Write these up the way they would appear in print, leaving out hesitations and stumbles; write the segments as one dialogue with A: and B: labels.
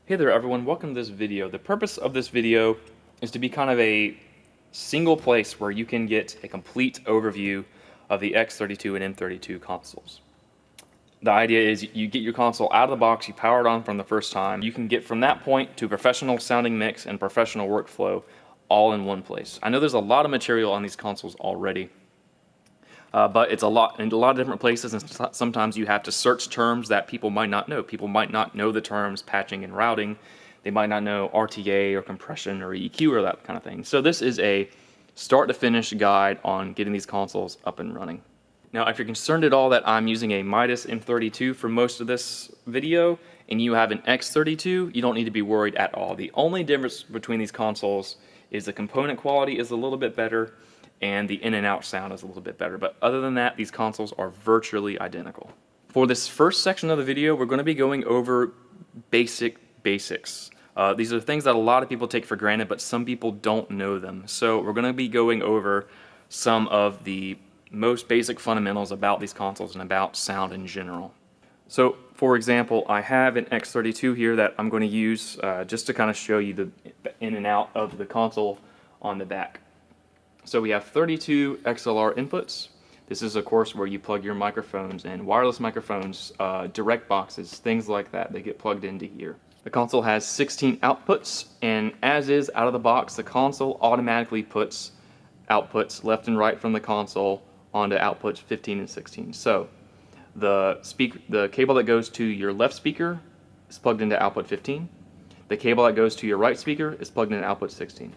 A: Hey there everyone, welcome to this video. The purpose of this video is to be kind of a single place where you can get a complete overview of the X32 and M32 consoles. The idea is you get your console out of the box, you power it on from the first time. You can get from that point to professional sounding mix and professional workflow all in one place. I know there's a lot of material on these consoles already. But it's a lot in a lot of different places, and sometimes you have to search terms that people might not know. People might not know the terms patching and routing. They might not know RTA or compression or EQ or that kind of thing. So this is a start to finish guide on getting these consoles up and running. Now, if you're concerned at all that I'm using a Midas M32 for most of this video, and you have an X32, you don't need to be worried at all. The only difference between these consoles is the component quality is a little bit better, and the in and out sound is a little bit better. But other than that, these consoles are virtually identical. For this first section of the video, we're going to be going over basics. These are things that a lot of people take for granted, but some people don't know them. So we're going to be going over some of the most basic fundamentals about these consoles and about sound in general. So for example, I have an X32 here that I'm going to use just to kind of show you the in and out of the console on the back. So we have 32 XLR inputs. This is of course where you plug your microphones and wireless microphones, direct boxes, things like that. They get plugged into here. The console has 16 outputs, and as is out of the box, the console automatically puts outputs left and right from the console onto outputs 15 and 16. So the cable that goes to your left speaker is plugged into output 15. The cable that goes to your right speaker is plugged into output 16.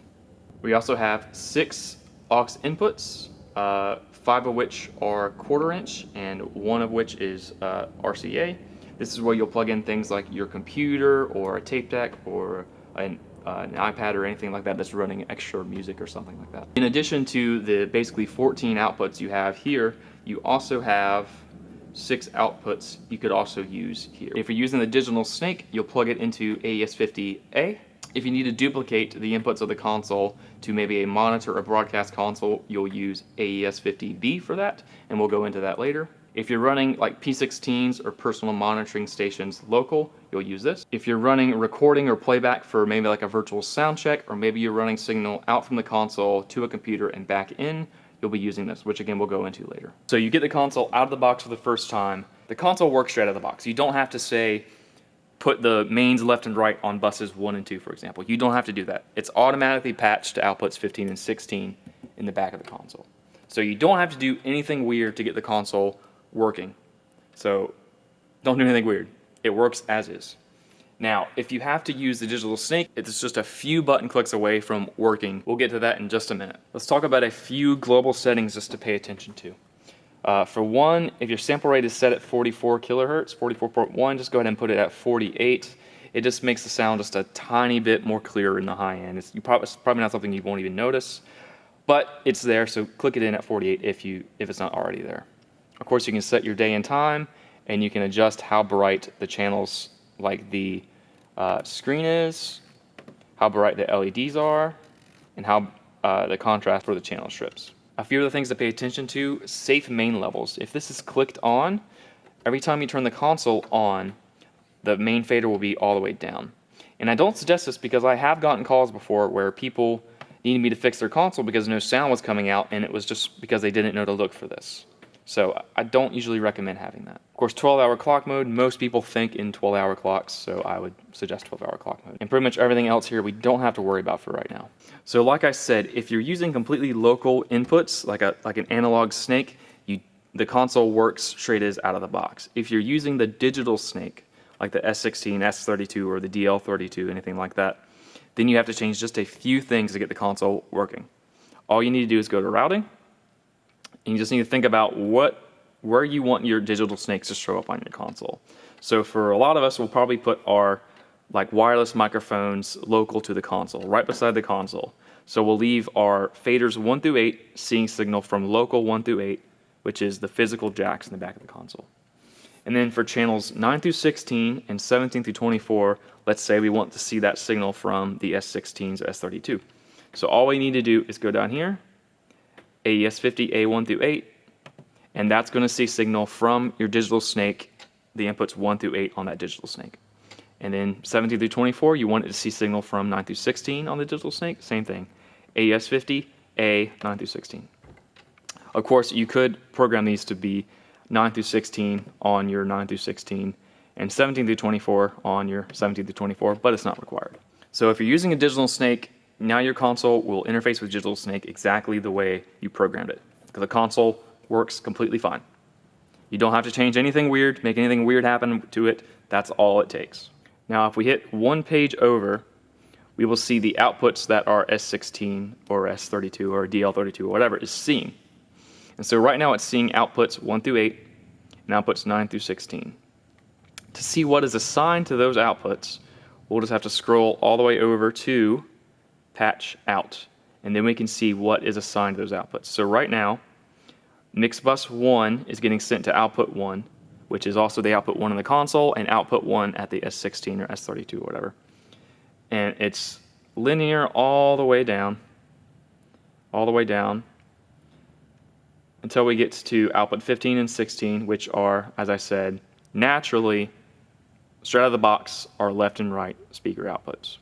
A: We also have 6 aux inputs, 5 of which are 1/4 inch and 1 of which is RCA. This is where you'll plug in things like your computer or a tape deck or an iPad or anything like that that's running extra music or something like that. In addition to the basically 14 outputs you have here, you also have 6 outputs you could also use here. If you're using the digital snake, you'll plug it into AES50A. If you need to duplicate the inputs of the console to maybe a monitor or broadcast console, you'll use AES50B for that, and we'll go into that later. If you're running like P16s or personal monitoring stations local, you'll use this. If you're running recording or playback for maybe like a virtual sound check, or maybe you're running signal out from the console to a computer and back in, you'll be using this, which again we'll go into later. So you get the console out of the box for the first time. The console works straight out of the box. You don't have to say, put the mains left and right on buses 1 and 2, for example. You don't have to do that. It's automatically patched to outputs 15 and 16 in the back of the console. So you don't have to do anything weird to get the console working. So don't do anything weird. It works as is. Now, if you have to use the digital snake, it's just a few button clicks away from working. We'll get to that in just a minute. Let's talk about a few global settings just to pay attention to. For one, if your sample rate is set at 44 kilohertz, 44.1, just go ahead and put it at 48. It just makes the sound just a tiny bit more clear in the high end. It's probably not something you won't even notice, but it's there, so click it in at 48 if it's not already there. Of course, you can set your day and time, and you can adjust how bright the channels like the screen is, how bright the LEDs are, and how the contrast for the channel strips. A few other things to pay attention to: safe main levels. If this is clicked on, every time you turn the console on, the main fader will be all the way down. And I don't suggest this because I have gotten calls before where people needed me to fix their console because no sound was coming out, and it was just because they didn't know to look for this. So I don't usually recommend having that. Of course, 12-hour clock mode, most people think in 12-hour clocks, so I would suggest 12-hour clock mode. And pretty much everything else here we don't have to worry about for right now. So like I said, if you're using completely local inputs, like an analog snake, the console works straight as out of the box. If you're using the digital snake, like the S16, S32, or the DL32, anything like that, then you have to change just a few things to get the console working. All you need to do is go to routing, and you just need to think about where you want your digital snakes to show up on your console. So for a lot of us, we'll probably put our wireless microphones local to the console, right beside the console. So we'll leave our faders 1 through 8 seeing signal from local 1 through 8, which is the physical jacks in the back of the console. And then for channels 9 through 16 and 17 through 24, let's say we want to see that signal from the S16s or S32. So all we need to do is go down here, AES50 A1 through 8, and that's going to see signal from your digital snake, the inputs 1 through 8 on that digital snake. And then 17 through 24, you want it to see signal from 9 through 16 on the digital snake, same thing. AES50, A, 9 through 16. Of course, you could program these to be 9 through 16 on your 9 through 16 and 17 through 24 on your 17 through 24, but it's not required. So if you're using a digital snake, now your console will interface with digital snake exactly the way you programmed it, because the console works completely fine. You don't have to change anything weird, make anything weird happen to it. That's all it takes. Now, if we hit one page over, we will see the outputs that our S16 or S32 or DL32 or whatever is seeing. And so right now it's seeing outputs 1 through 8 and outputs 9 through 16. To see what is assigned to those outputs, we'll just have to scroll all the way over to patch out, and then we can see what is assigned to those outputs. So right now, mix bus 1 is getting sent to output 1, which is also the output 1 in the console, and output 1 at the S16 or S32 or whatever. And it's linear all the way down, until we get to output 15 and 16, which are, as I said, naturally, straight out of the box, are left and right speaker outputs.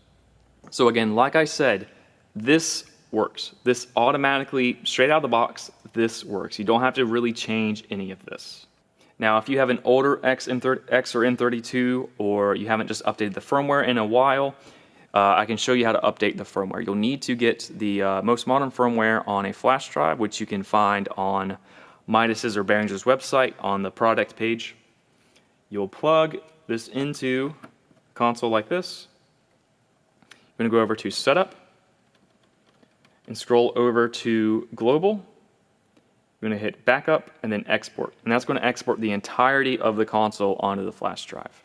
A: So again, like I said, this works. This automatically, straight out of the box, this works. You don't have to really change any of this. Now, if you have an older X or M32, or you haven't just updated the firmware in a while, I can show you how to update the firmware. You'll need to get the most modern firmware on a flash drive, which you can find on Midas's or Behringer's website on the product page. You'll plug this into a console like this. You're going to go over to Setup and scroll over to Global. You're going to hit Backup and then Export. And that's going to export the entirety of the console onto the flash drive.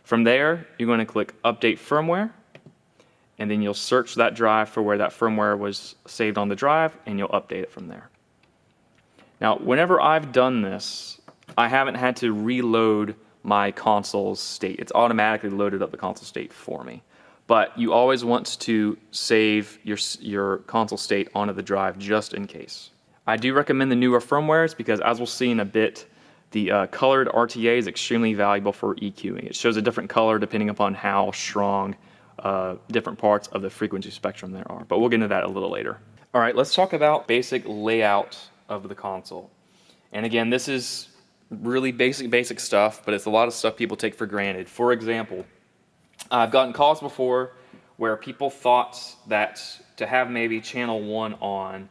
A: From there, you're going to click Update Firmware, and then you'll search that drive for where that firmware was saved on the drive, and you'll update it from there. Now, whenever I've done this, I haven't had to reload my console's state. It's automatically loaded up the console state for me. But you always want to save your console state onto the drive just in case. I do recommend the newer firmwares because, as we'll see in a bit, the colored RTA is extremely valuable for EQing. It shows a different color depending upon how strong different parts of the frequency spectrum there are. But we'll get into that a little later. All right, let's talk about basic layout of the console. And again, this is really basic stuff, but it's a lot of stuff people take for granted. For example, I've gotten calls before where people thought that to have maybe channel 1 on,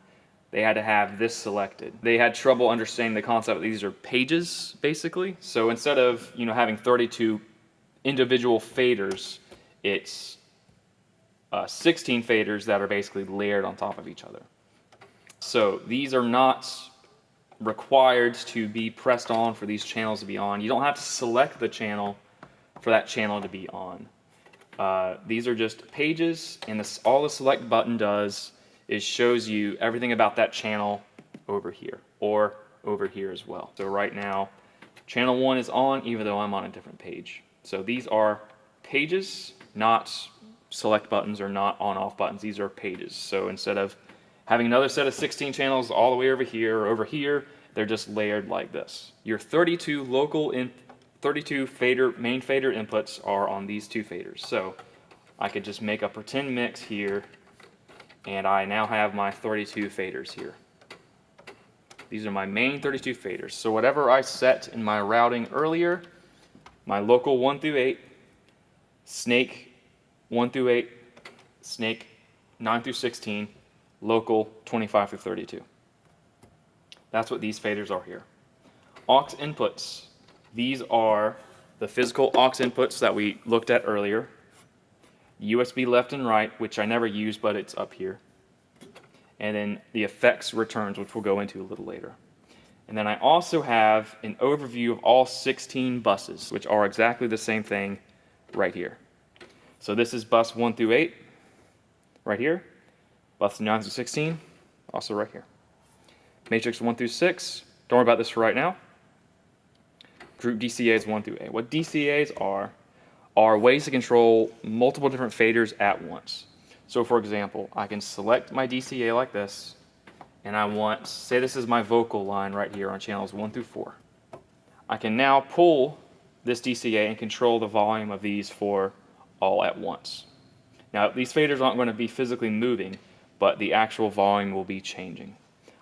A: they had to have this selected. They had trouble understanding the concept that these are pages, basically. So instead of having 32 individual faders, it's 16 faders that are basically layered on top of each other. So these are not required to be pressed on for these channels to be on. You don't have to select the channel for that channel to be on. These are just pages, and all the select button does is shows you everything about that channel over here, or over here as well. So right now, channel 1 is on, even though I'm on a different page. So these are pages, not select buttons or not on-off buttons. These are pages. So instead of having another set of 16 channels all the way over here or over here, they're just layered like this. Your 32 main fader inputs are on these 2 faders. So I could just make a pretend mix here, and I now have my 32 faders here. These are my main 32 faders. So whatever I set in my routing earlier, my local 1 through 8, snake 1 through 8, snake 9 through 16, local 25 through 32. That's what these faders are here. Aux inputs. These are the physical aux inputs that we looked at earlier. USB left and right, which I never use, but it's up here. And then the effects returns, which we'll go into a little later. And then I also have an overview of all 16 buses, which are exactly the same thing right here. So this is bus 1 through 8, right here. Bus 9 through 16, also right here. Matrix 1 through 6, don't worry about this for right now. Group DCAs 1 through 8. What DCAs are ways to control multiple different faders at once. So for example, I can select my DCA like this, and I want, say this is my vocal line right here on channels 1 through 4. I can now pull this DCA and control the volume of these four all at once. Now, these faders aren't going to be physically moving, but the actual volume will be changing.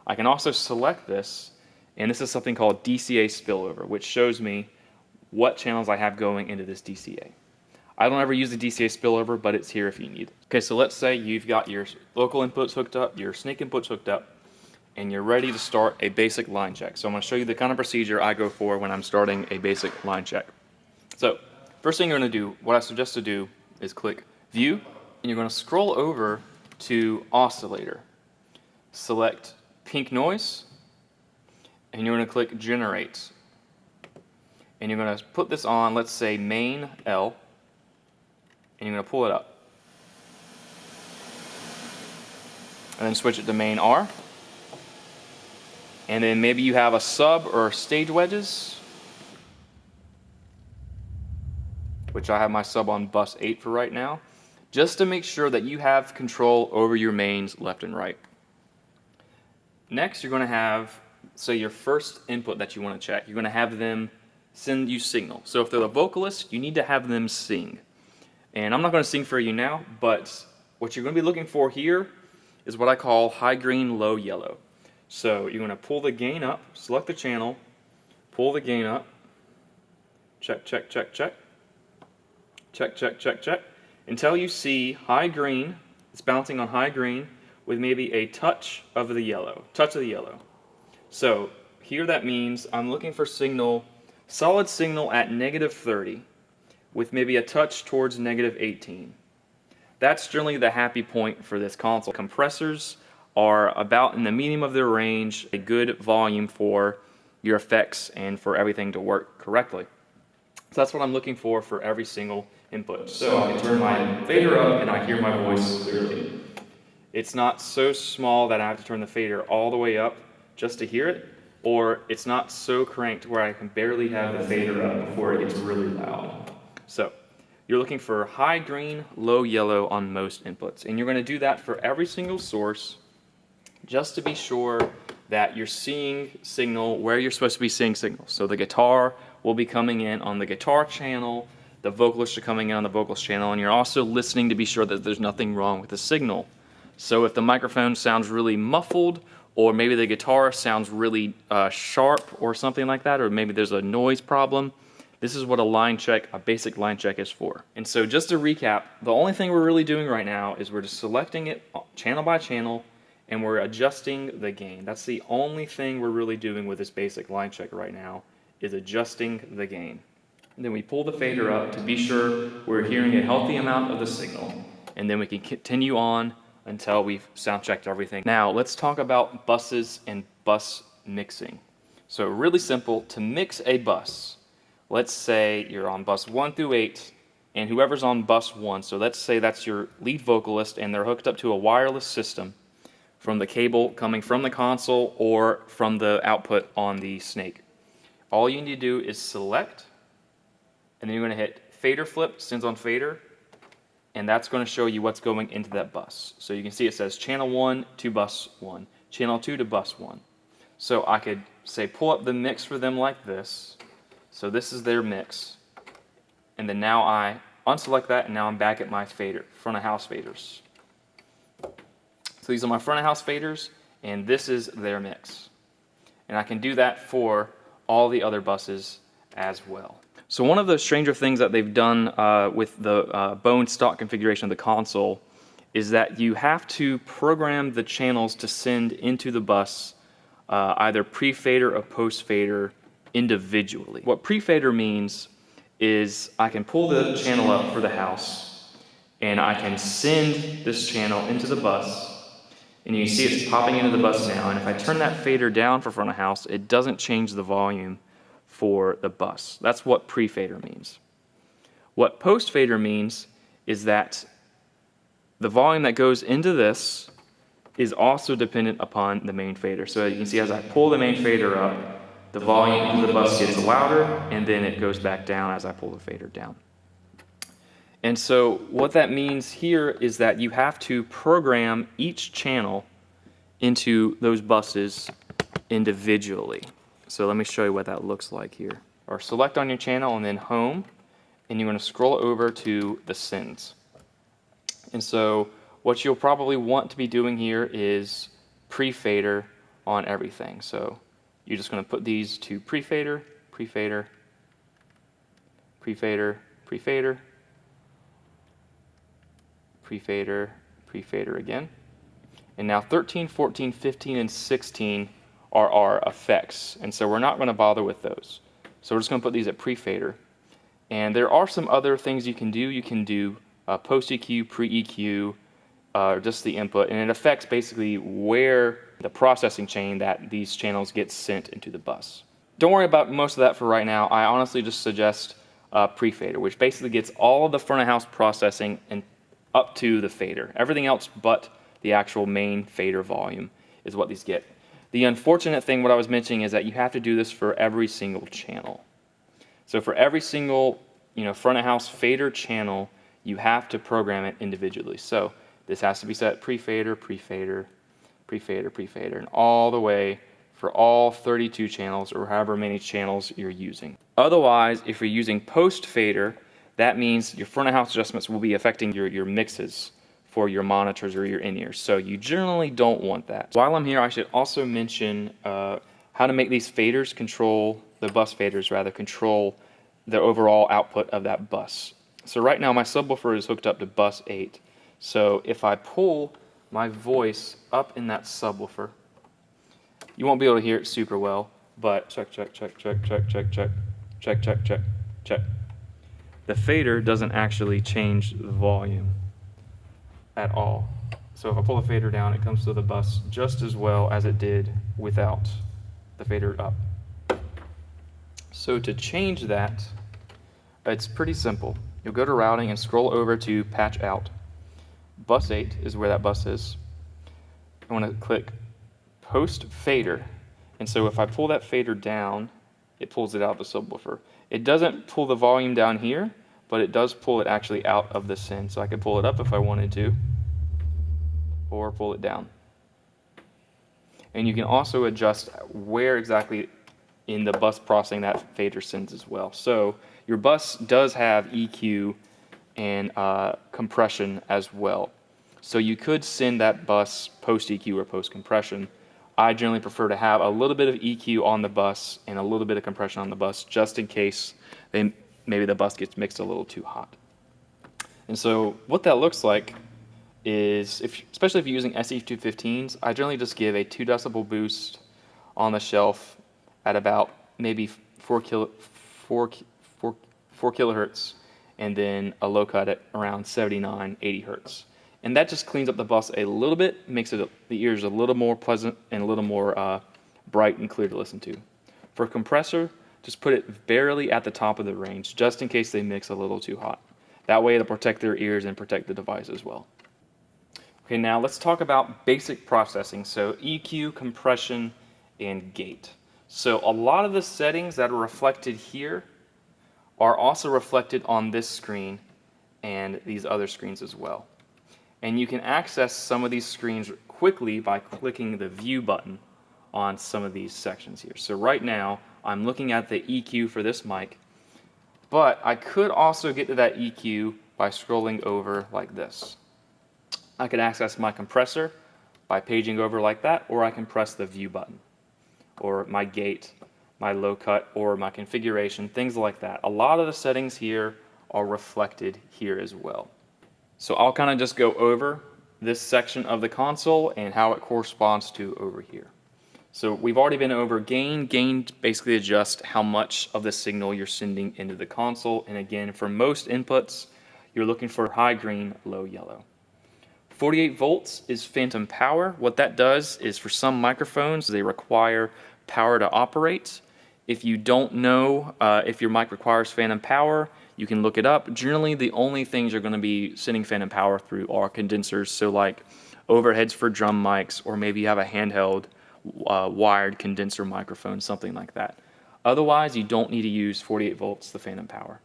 A: I can also select this, and this is something called DCA spillover, which shows me what channels I have going into this DCA. I don't ever use the DCA spillover, but it's here if you need it. Okay, so let's say you've got your local inputs hooked up, your snake inputs hooked up, and you're ready to start a basic line check. So I'm going to show you the kind of procedure I go for when I'm starting a basic line check. So first thing you're going to do, what I suggest to do, is click View, and you're going to scroll over to Oscillator. Select Pink Noise, and you're going to click Generate. And you're going to put this on, let's say, main L, and you're going to pull it up. And then switch it to main R. And then maybe you have a sub or stage wedges, which I have my sub on bus 8 for right now, just to make sure that you have control over your mains left and right. Next, you're going to have, say, your first input that you want to check. You're going to have them send you signal. So if they're the vocalist, you need to have them sing. And I'm not going to sing for you now, but what you're going to be looking for here is what I call high green, low yellow. So you're going to pull the gain up, select the channel, pull the gain up, check, check, check, check, check, check, check, check, until you see high green. It's bouncing on high green with maybe a touch of the yellow, So here that means I'm looking for signal, solid signal at -30 with maybe a touch towards -18. That's generally the happy point for this console. Compressors are about in the medium of their range, a good volume for your effects and for everything to work correctly. So that's what I'm looking for every single input. So I can turn my fader up and I hear my voice clearly. It's not so small that I have to turn the fader all the way up just to hear it, or it's not so cranked where I can barely have the fader up before it gets really loud. So you're looking for high green, low yellow on most inputs, and you're going to do that for every single source just to be sure that you're seeing signal where you're supposed to be seeing signal. So the guitar will be coming in on the guitar channel, the vocalists are coming in on the vocalist channel, and you're also listening to be sure that there's nothing wrong with the signal. So if the microphone sounds really muffled, or maybe the guitar sounds really sharp or something like that, or maybe there's a noise problem, this is what a basic line check is for. And so just to recap, the only thing we're really doing right now is we're just selecting it channel by channel, and we're adjusting the gain. That's the only thing we're really doing with this basic line check right now, is adjusting the gain. And then we pull the fader up to be sure we're hearing a healthy amount of the signal, and then we can continue on until we've sound checked everything. Now let's talk about buses and bus mixing. So really simple, to mix a bus, let's say you're on bus 1 through 8, and whoever's on bus 1, so let's say that's your lead vocalist and they're hooked up to a wireless system from the cable coming from the console or from the output on the snake. All you need to do is select, and then you're going to hit fader flip, sends on fader, and that's going to show you what's going into that bus. So you can see it says channel 1 to bus 1, channel 2 to bus 1. So I could say pull up the mix for them like this. So this is their mix. And then now I unselect that, and now I'm back at my fader, front of house faders. So these are my front of house faders, and this is their mix. And I can do that for all the other buses as well. So one of the stranger things that they've done with the bone stock configuration of the console is that you have to program the channels to send into the bus either prefader or postfader individually. What prefader means is I can pull the channel up for the house, and I can send this channel into the bus, and you can see it's popping into the bus now, and if I turn that fader down for front of house, it doesn't change the volume for the bus. That's what prefader means. What postfader means is that the volume that goes into this is also dependent upon the main fader. So you can see as I pull the main fader up, the volume into the bus gets louder, and then it goes back down as I pull the fader down. And so what that means here is that you have to program each channel into those buses individually. So let me show you what that looks like here. or select on your channel and then home, and you're going to scroll over to the sends. And so what you'll probably want to be doing here is prefader on everything. So you're just going to put these to prefader, prefader, prefader, prefader, prefader, prefader again. And now 13, 14, 15, and 16 are our effects. And so we're not going to bother with those. So we're just going to put these at prefader. And there are some other things you can do. You can do post EQ, pre EQ, just the input. And it affects basically where the processing chain that these channels get sent into the bus. Don't worry about most of that for right now. I honestly just suggest prefader, which basically gets all of the front of house processing and up to the fader. Everything else but the actual main fader volume is what these get. The unfortunate thing, what I was mentioning, is that you have to do this for every single channel. So for every single, front of house fader channel, you have to program it individually. So this has to be set prefader, prefader, prefader, prefader, and all the way for all 32 channels or however many channels you're using. Otherwise, if you're using post fader, that means your front of house adjustments will be affecting your mixes for your monitors or your in-ears. So you generally don't want that. While I'm here, I should also mention how to make these faders control, the bus faders rather, control the overall output of that bus. So right now my subwoofer is hooked up to bus 8. So if I pull my voice up in that subwoofer, you won't be able to hear it super well, but check, check, check, check, check, check, check, check, check, check, check. The fader doesn't actually change the volume at all. So if I pull the fader down, it comes to the bus just as well as it did without the fader up. So to change that, it's pretty simple. You'll go to routing and scroll over to patch out. Bus 8 is where that bus is. I want to click post fader. And so if I pull that fader down, it pulls it out of the subwoofer. It doesn't pull the volume down here, but it does pull it actually out of the send. So I could pull it up if I wanted to, or pull it down. And you can also adjust where exactly in the bus processing that fader sends as well. So your bus does have EQ and compression as well. So you could send that bus post EQ or post compression. I generally prefer to have a little bit of EQ on the bus and a little bit of compression on the bus, just in case maybe the bus gets mixed a little too hot. And so what that looks like is, especially if you're using SE215s, I generally just give a 2 decibel boost on the shelf at about maybe 4 kilohertz, and then a low cut at around 79, 80 hertz. And that just cleans up the bus a little bit, makes the ears a little more pleasant and a little more bright and clear to listen to. For a compressor, just put it barely at the top of the range, just in case they mix a little too hot. That way it'll protect their ears and protect the device as well. Okay, now let's talk about basic processing. So EQ, compression, and gate. So a lot of the settings that are reflected here are also reflected on this screen and these other screens as well. And you can access some of these screens quickly by clicking the view button on some of these sections here. So right now I'm looking at the EQ for this mic, but I could also get to that EQ by scrolling over like this. I could access my compressor by paging over like that, or I can press the view button, or my gate, my low cut, or my configuration, things like that. A lot of the settings here are reflected here as well. So I'll kind of just go over this section of the console and how it corresponds to over here. So we've already been over gain. Gain basically adjusts how much of the signal you're sending into the console. And again, for most inputs, you're looking for high green, low yellow. 48 volts is phantom power. What that does is, for some microphones, they require power to operate. If you don't know if your mic requires phantom power, you can look it up. Generally, the only things you're going to be sending phantom power through are condensers, so like overheads for drum mics, or maybe you have a handheld wired condenser microphone, something like that. Otherwise, you don't need to use 48 volts, the phantom power.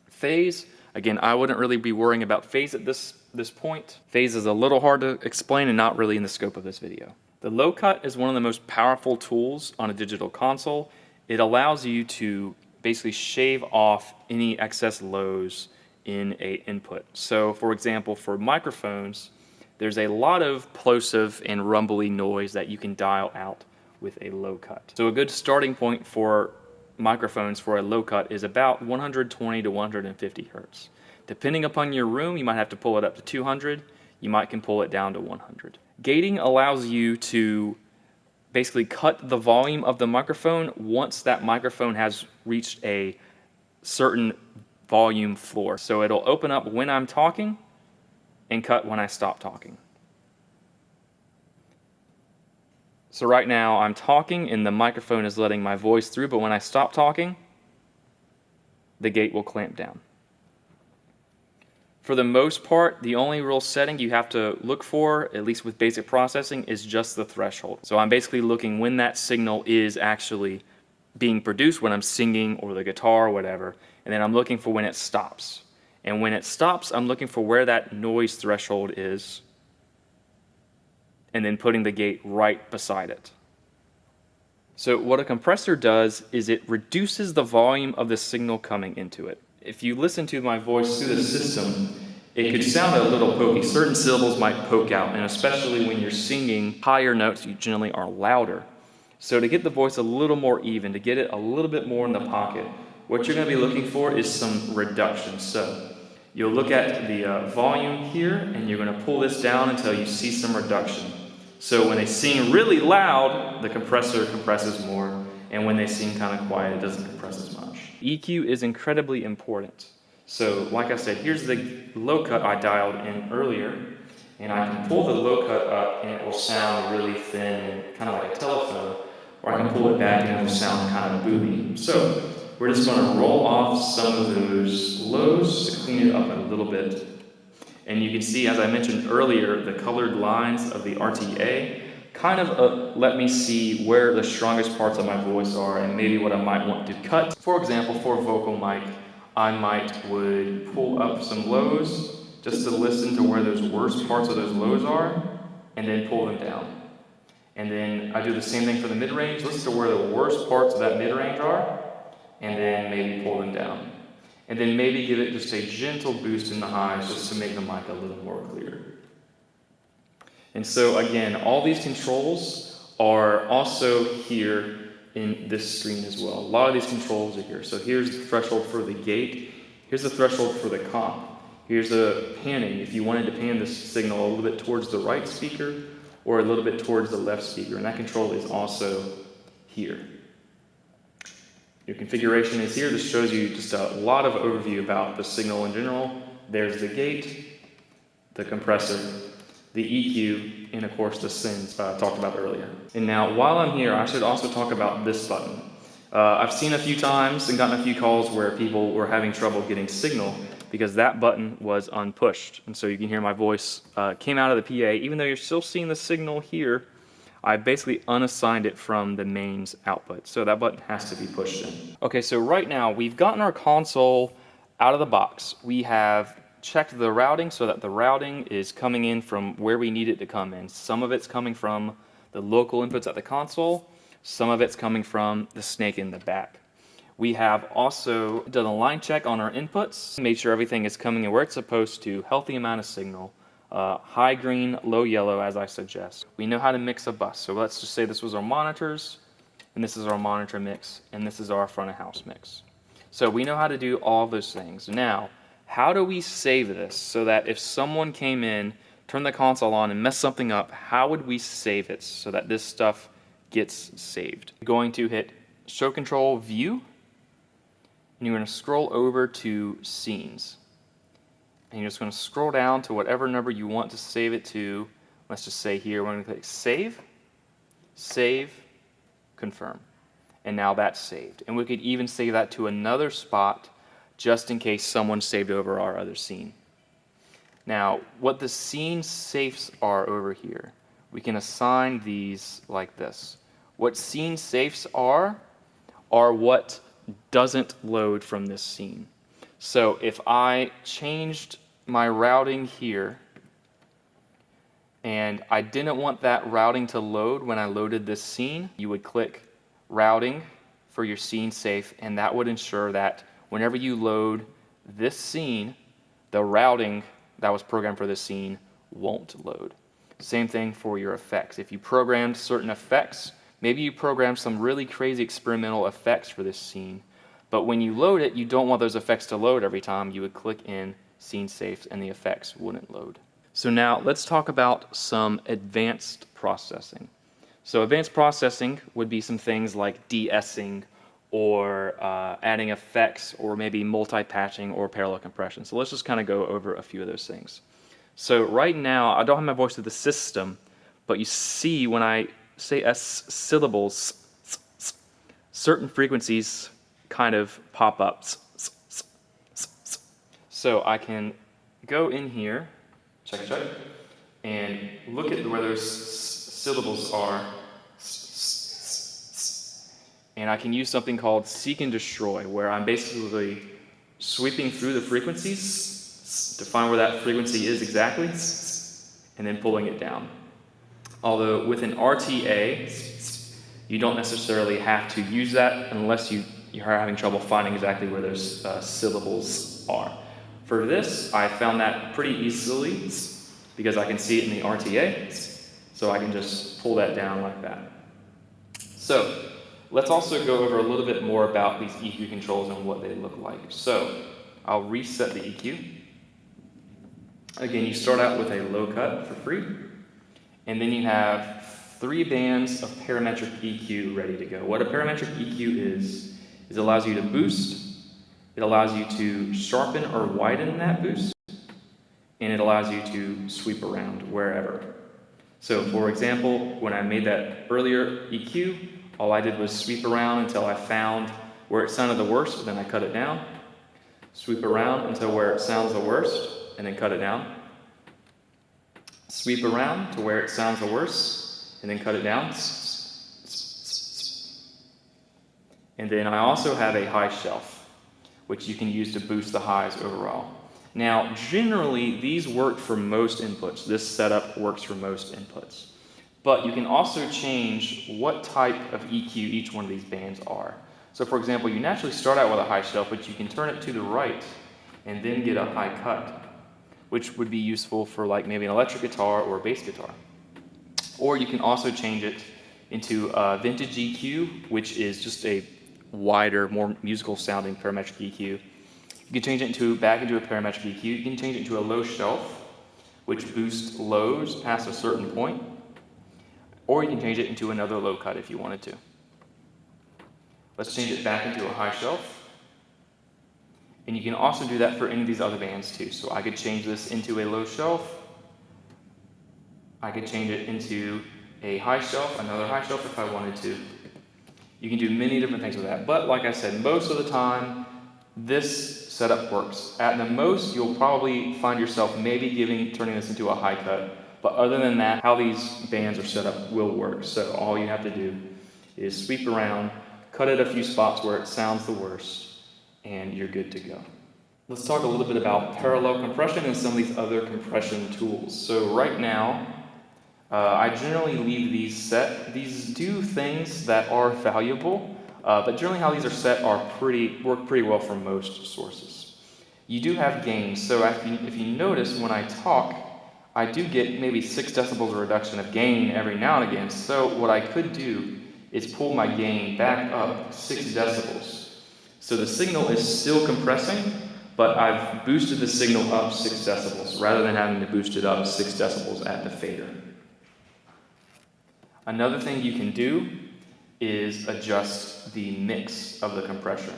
A: Phase, again, I wouldn't really be worrying about phase at this point. Phase is a little hard to explain and not really in the scope of this video. The low cut is one of the most powerful tools on a digital console. It allows you to basically shave off any excess lows in a input. So for example, for microphones, there's a lot of plosive and rumbly noise that you can dial out with a low cut. So a good starting point for microphones for a low cut is about 120 to 150 hertz. Depending upon your room, you might have to pull it up to 200, you might can pull it down to 100. Gating allows you to basically cut the volume of the microphone once that microphone has reached a certain volume floor. So it'll open up when I'm talking and cut when I stop talking. So right now I'm talking and the microphone is letting my voice through, but when I stop talking, the gate will clamp down. For the most part, the only real setting you have to look for, at least with basic processing, is just the threshold. So I'm basically looking when that signal is actually being produced, when I'm singing or the guitar or whatever, and then I'm looking for when it stops. And when it stops, I'm looking for where that noise threshold is, and then putting the gate right beside it. So what a compressor does is it reduces the volume of the signal coming into it. If you listen to my voice through the system, it could sound a little pokey. Certain syllables might poke out, and especially when you're singing higher notes, you generally are louder. So to get the voice a little more even, to get it a little bit more in the pocket, what you're going to be looking for is some reduction. So you'll look at the volume here, and you're going to pull this down until you see some reduction. So when they sing really loud, the compressor compresses more, and when they sing kind of quiet, it doesn't compress as much. EQ is incredibly important. So like I said, here's the low cut I dialed in earlier, and I can pull the low cut up and it will sound really thin, kind of like a telephone, or I can pull it back and it will sound kind of boomy. So we're just going to roll off some of those lows to clean it up a little bit. And you can see, as I mentioned earlier, the colored lines of the RTA kind of let me see where the strongest parts of my voice are and maybe what I might want to cut. For example, for vocal mic, I would pull up some lows just to listen to where those worst parts of those lows are, and then pull them down. And then I do the same thing for the mid-range, listen to where the worst parts of that mid-range are, and then maybe pull them down. And then maybe give it just a gentle boost in the highs just to make the mic a little more clear. And so again, all these controls are also here in this screen as well. A lot of these controls are here. So here's the threshold for the gate. Here's the threshold for the comp. Here's a panning, if you wanted to pan this signal a little bit towards the right speaker or a little bit towards the left speaker. And that control is also here. Your configuration is here. This shows you just a lot of overview about the signal in general. There's the gate, the compressor, the EQ, and of course the sends talked about earlier. And now while I'm here, I should also talk about this button. I've seen a few times and gotten a few calls where people were having trouble getting signal because that button was unpushed. And so you can hear my voice came out of the PA. Even though you're still seeing the signal here, I basically unassigned it from the mains output. So that button has to be pushed in. Okay, so right now we've gotten our console out of the box. We have checked the routing so that the routing is coming in from where we need it to come in. Some of it's coming from the local inputs at the console. Some of it's coming from the snake in the back. We have also done a line check on our inputs, made sure everything is coming in where it's supposed to, healthy amount of signal. High green, low yellow, as I suggest. We know how to mix a bus. So let's just say this was our monitors, and this is our monitor mix, and this is our front of house mix. So we know how to do all those things. Now, how do we save this so that if someone came in, turned the console on, and messed something up, how would we save it so that this stuff gets saved? You're going to hit Show Control View, and you're going to scroll over to Scenes. And you're just going to scroll down to whatever number you want to save it to. Let's just say here, we're going to click Save, Save, Confirm. And now that's saved. And we could even save that to another spot just in case someone saved over our other scene. Now, what the scene safes are over here, we can assign these like this. What scene safes are what doesn't load from this scene. So if I changed my routing here and I didn't want that routing to load when I loaded this scene, you would click Routing for your scene safe, and that would ensure that whenever you load this scene, the routing that was programmed for this scene won't load. Same thing for your effects. If you programmed certain effects, maybe you programmed some really crazy experimental effects for this scene, but when you load it, you don't want those effects to load every time. You would click in scene safe and the effects wouldn't load. So now let's talk about some advanced processing. So advanced processing would be some things like de-essing or adding effects or maybe multi-patching or parallel compression. So let's just kind of go over a few of those things. So right now, I don't have my voice to the system, but you see when I say S syllables, certain frequencies kind of pop up. So I can go in here, check, and look at where those syllables are, and I can use something called seek and destroy, where I'm basically sweeping through the frequencies to find where that frequency is exactly, and then pulling it down. Although with an RTA, you don't necessarily have to use that unless you're having trouble finding exactly where those syllables are. For this, I found that pretty easily because I can see it in the RTA, so I can just pull that down like that. So let's also go over a little bit more about these EQ controls and what they look like. So I'll reset the EQ. Again, you start out with a low cut for free, and then you have 3 bands of parametric EQ ready to go. What a parametric EQ is it allows you to boost, it allows you to sharpen or widen that boost, and it allows you to sweep around wherever. So for example, when I made that earlier EQ, all I did was sweep around until I found where it sounded the worst, then I cut it down. Sweep around until where it sounds the worst, and then cut it down. Sweep around to where it sounds the worst, and then cut it down. And then I also have a high shelf, which you can use to boost the highs overall. Now, generally, these work for most inputs. This setup works for most inputs. But you can also change what type of EQ each one of these bands are. So for example, you naturally start out with a high shelf, but you can turn it to the right and then get a high cut, which would be useful for like maybe an electric guitar or a bass guitar. Or you can also change it into a vintage EQ, which is just a wider, more musical sounding parametric EQ. You can change it back into a parametric EQ. You can change it into a low shelf, which boosts lows past a certain point. Or you can change it into another low cut if you wanted to. Let's change it back into a high shelf. And you can also do that for any of these other bands too. So I could change this into a low shelf. I could change it into a high shelf, another high shelf if I wanted to. You can do many different things with that. But like I said, most of the time, this setup works. At the most, you'll probably find yourself maybe turning this into a high cut. But other than that, how these bands are set up will work. So all you have to do is sweep around, cut at a few spots where it sounds the worst, and you're good to go. Let's talk a little bit about parallel compression and some of these other compression tools. So right now, I generally leave these set. These do things that are valuable, but generally how these are set work pretty well for most sources. You do have gains. So if you notice when I talk, I do get maybe 6 decibels of reduction of gain every now and again. So what I could do is pull my gain back up 6 decibels. So the signal is still compressing, but I've boosted the signal up 6 decibels rather than having to boost it up 6 decibels at the fader. Another thing you can do is adjust the mix of the compressor,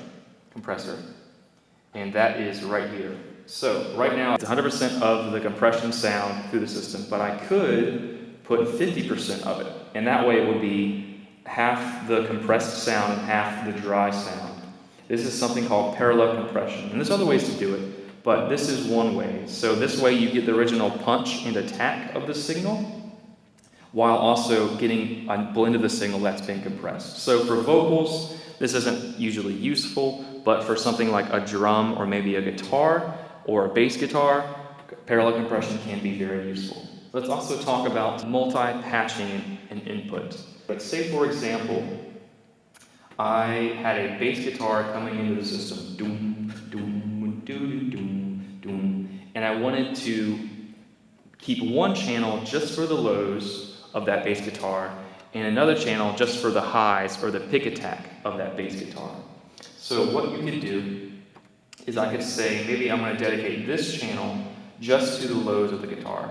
A: and that is right here. So right now it's 100% of the compression sound through the system, but I could put 50% of it, and that way it would be half the compressed sound and half the dry sound. This is something called parallel compression, and there's other ways to do it, but this is one way. So this way you get the original punch and attack of the signal, while also getting a blend of the signal that's been compressed. So for vocals, this isn't usually useful, but for something like a drum or maybe a guitar or a bass guitar, parallel compression can be very useful. Let's also talk about multi-patching an input. But say, for example, I had a bass guitar coming into the system, doom, doom, doom, doom, doom, and I wanted to keep one channel just for the lows of that bass guitar, and another channel just for the highs or the pick attack of that bass guitar. So what you could do is I could say, maybe I'm going to dedicate this channel just to the lows of the guitar.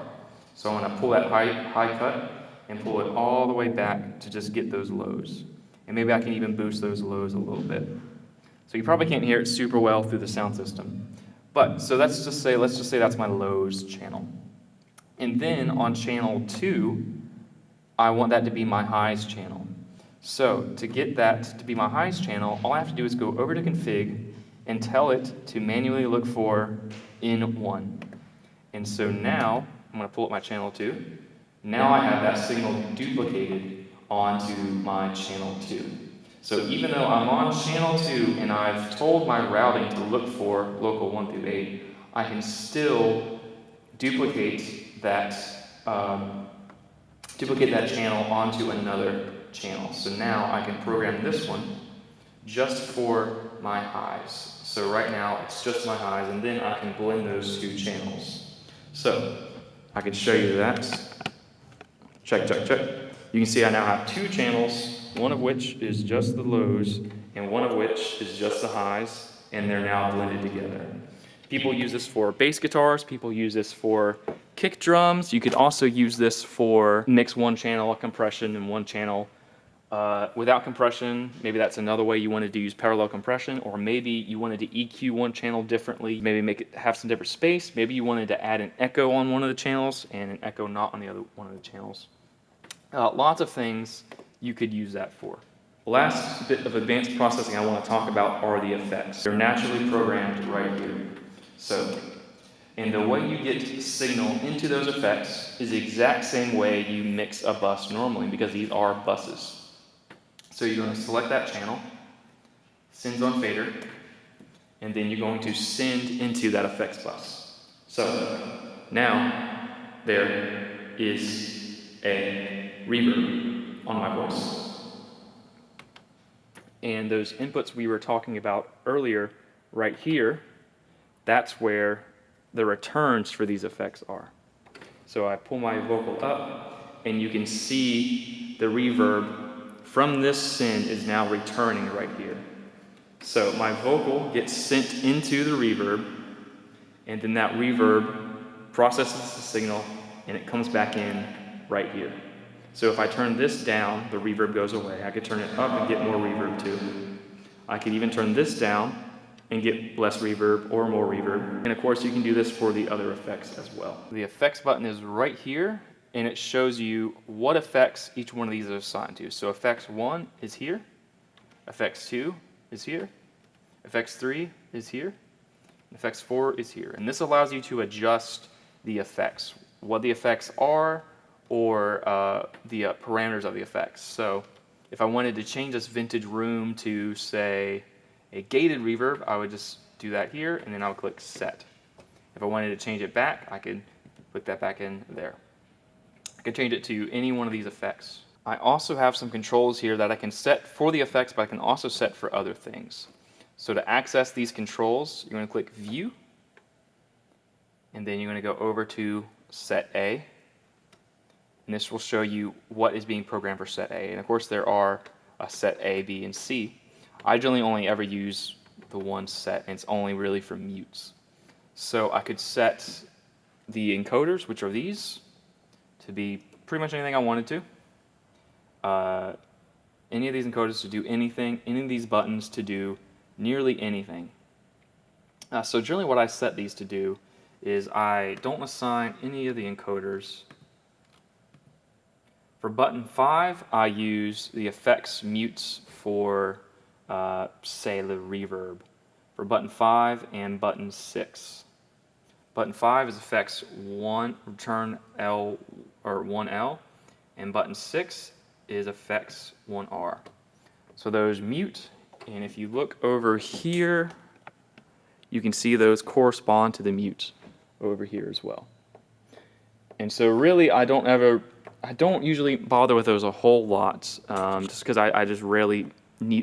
A: So I'm going to pull that high cut and pull it all the way back to just get those lows. And maybe I can even boost those lows a little bit. So you probably can't hear it super well through the sound system. But, so let's just say that's my lows channel. And then on channel 2, I want that to be my highs channel. So to get that to be my highs channel, all I have to do is go over to config and tell it to manually look for in1. And so now, I'm going to pull up my channel 2. Now I have that signal duplicated onto my channel 2. So even though I'm on channel 2 and I've told my routing to look for local 1 through 8, I can still duplicate that channel onto another channel. So now I can program this one just for my highs. So right now it's just my highs, and then I can blend those two channels. So I can show you that. Check, check, check. You can see I now have two channels, one of which is just the lows, and one of which is just the highs, and they're now blended together. People use this for bass guitars, people use this for kick drums. You could also use this for mix one channel compression and one channel without compression. Maybe that's another way you wanted to use parallel compression, or maybe you wanted to EQ one channel differently, maybe make it have some different space. Maybe you wanted to add an echo on one of the channels and an echo not on the other one of the channels. Lots of things you could use that for. The last bit of advanced processing I want to talk about are the effects. They're naturally programmed right here. So, and the way you get signal into those effects is the exact same way you mix a bus normally, because these are buses. So you're going to select that channel, sends on fader, and then you're going to send into that effects bus. So now there is a reverb on my voice. And those inputs we were talking about earlier, right here, that's where the returns for these effects are. So I pull my vocal up, and you can see the reverb from this send is now returning right here. So my vocal gets sent into the reverb, and then that reverb processes the signal, and it comes back in right here. So if I turn this down, the reverb goes away. I could turn it up and get more reverb too. I could even turn this down and get less reverb or more reverb. And of course you can do this for the other effects as well. The effects button is right here, and it shows you what effects each one of these are assigned to. So effects 1 is here, effects 2 is here, effects 3 is here, and effects 4 is here. And this allows you to adjust the effects, what the effects are, or the parameters of the effects. So if I wanted to change this vintage room to, say, a gated reverb, I would just do that here, and then I would click set. If I wanted to change it back, I could put that back in there. I can change it to any one of these effects. I also have some controls here that I can set for the effects, but I can also set for other things. So to access these controls, you're going to click View, and then you're going to go over to Set A, and this will show you what is being programmed for Set A. And of course there are Set A, B, and C. I generally only ever use the one set, and it's only really for mutes. So I could set the encoders, which are these, to be pretty much anything I wanted to. Any of these encoders to do anything, any of these buttons to do nearly anything. So generally what I set these to do is I don't assign any of the encoders. For button 5, I use the effects mutes for, say, the reverb. For button 5 and button 6. Button 5 is effects 1, return L, or 1L, and button 6 is effects 1R. So those mute, and if you look over here, you can see those correspond to the mute over here as well. And so really I don't usually bother with those a whole lot, just because I just rarely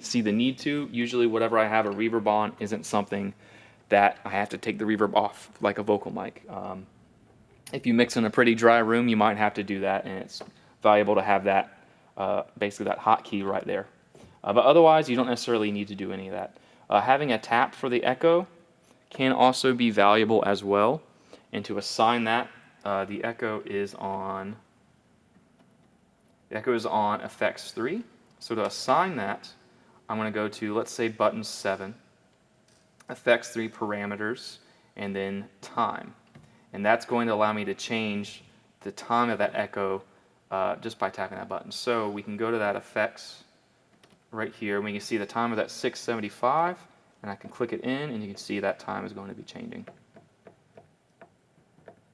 A: see the need to. Usually whatever I have a reverb on isn't something that I have to take the reverb off like a vocal mic. If you mix in a pretty dry room, you might have to do that, and it's valuable to have that, basically that hotkey right there. But otherwise, you don't necessarily need to do any of that. Having a tap for the echo can also be valuable as well. And to assign that, the echo is on effects 3. So to assign that, I'm going to go to, let's say, button 7, effects 3 parameters, and then time. And that's going to allow me to change the time of that echo just by tapping that button. So we can go to that effects right here, and we can see the time of that 675, and I can click it in, and you can see that time is going to be changing.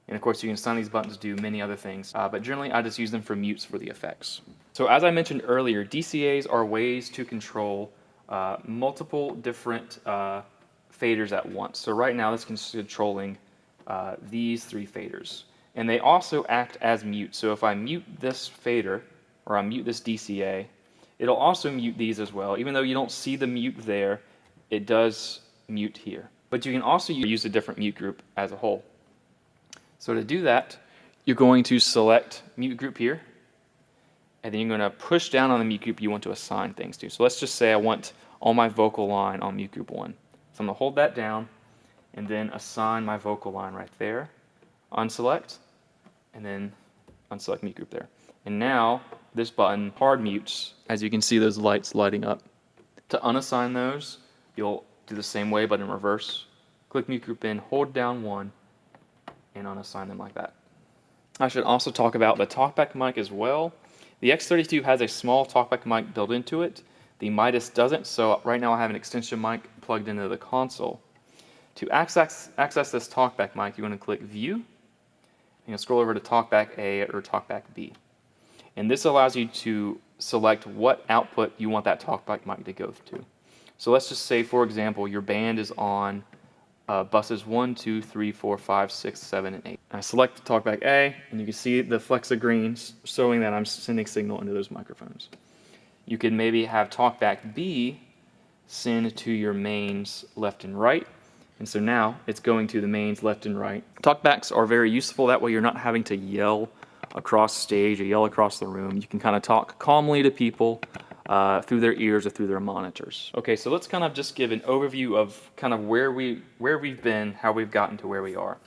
A: And of course, you can assign these buttons to do many other things, but generally I just use them for mutes for the effects. So as I mentioned earlier, DCAs are ways to control multiple different faders at once. So right now this is controlling these 3 faders. And they also act as mute. So if I mute this fader, or I mute this DCA, it'll also mute these as well. Even though you don't see the mute there, it does mute here. But you can also use a different mute group as a whole. So to do that, you're going to select mute group here, and then you're going to push down on the mute group you want to assign things to. So let's just say I want all my vocal line on mute group 1. So I'm going to hold that down and then assign my vocal line right there, unselect, and then unselect mute group there. And now this button hard mutes, as you can see those lights lighting up. To unassign those, you'll do the same way but in reverse. Click mute group in, hold down 1, and unassign them like that. I should also talk about the talkback mic as well. The X32 has a small talkback mic built into it. The Midas doesn't, so right now I have an extension mic plugged into the console. To access this talkback mic, you're going to click View, and you'll scroll over to Talkback A or Talkback B. And this allows you to select what output you want that talkback mic to go to. So let's just say, for example, your band is on buses 1, 2, 3, 4, 5, 6, 7, and 8. I select the talkback A, and you can see the flecks of green showing that I'm sending signal into those microphones. You could maybe have talkback B send to your mains left and right, and so now it's going to the mains left and right. Talkbacks are very useful. That way you're not having to yell across stage or yell across the room. You can kind of talk calmly to people through their ears or through their monitors. Okay, so let's kind of just give an overview of kind of where we've been, how we've gotten to where we are.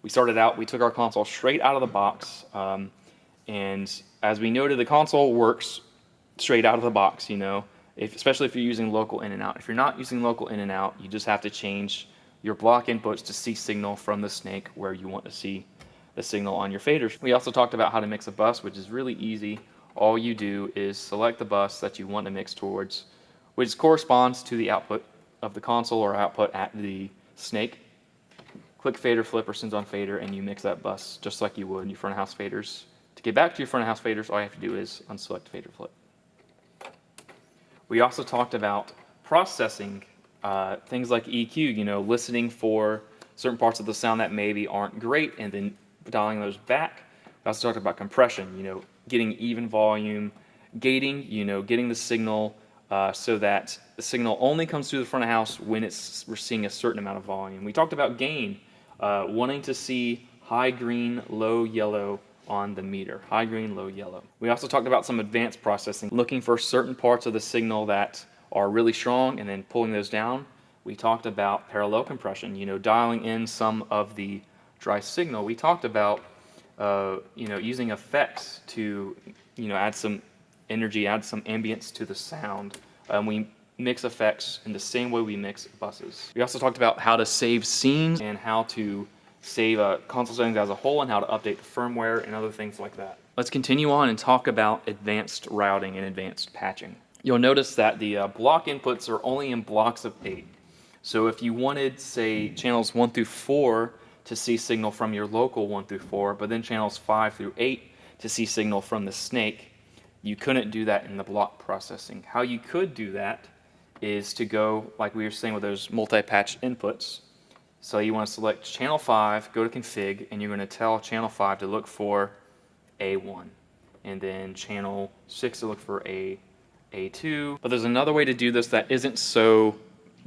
A: We started out, we took our console straight out of the box, and as we noted, the console works straight out of the box, you know, especially if you're using local in and out. If you're not using local in and out, you just have to change your block inputs to see signal from the snake where you want to see the signal on your faders. We also talked about how to mix a bus, which is really easy. All you do is select the bus that you want to mix towards, which corresponds to the output of the console or output at the snake. Click fader flip or sends on fader, and you mix that bus just like you would in your front of house faders. To get back to your front of house faders, all you have to do is unselect fader flip. We also talked about processing things like EQ, you know, listening for certain parts of the sound that maybe aren't great and then dialing those back. We also talked about compression, you know, getting even volume, gating, you know, getting the signal so that the signal only comes through the front of house when we're seeing a certain amount of volume. We talked about gain, wanting to see high green, low yellow on the meter. High green, low yellow. We also talked about some advanced processing, looking for certain parts of the signal that are really strong and then pulling those down. We talked about parallel compression, you know, dialing in some of the dry signal. We talked about you know, using effects to, you know, add some energy, add some ambience to the sound. We mix effects in the same way we mix buses. We also talked about how to save scenes and how to save console settings as a whole and how to update the firmware and other things like that. Let's continue on and talk about advanced routing and advanced patching. You'll notice that the block inputs are only in blocks of 8. So if you wanted, say, channels 1 through 4 to see signal from your local 1 through 4, but then channels 5 through 8 to see signal from the snake, you couldn't do that in the block processing. How you could do that is to go, like we were saying with those multi-patch inputs. So you want to select channel 5, go to config, and you're going to tell channel 5 to look for A1, and then channel 6 to look for A2, A2. But there's another way to do this that isn't so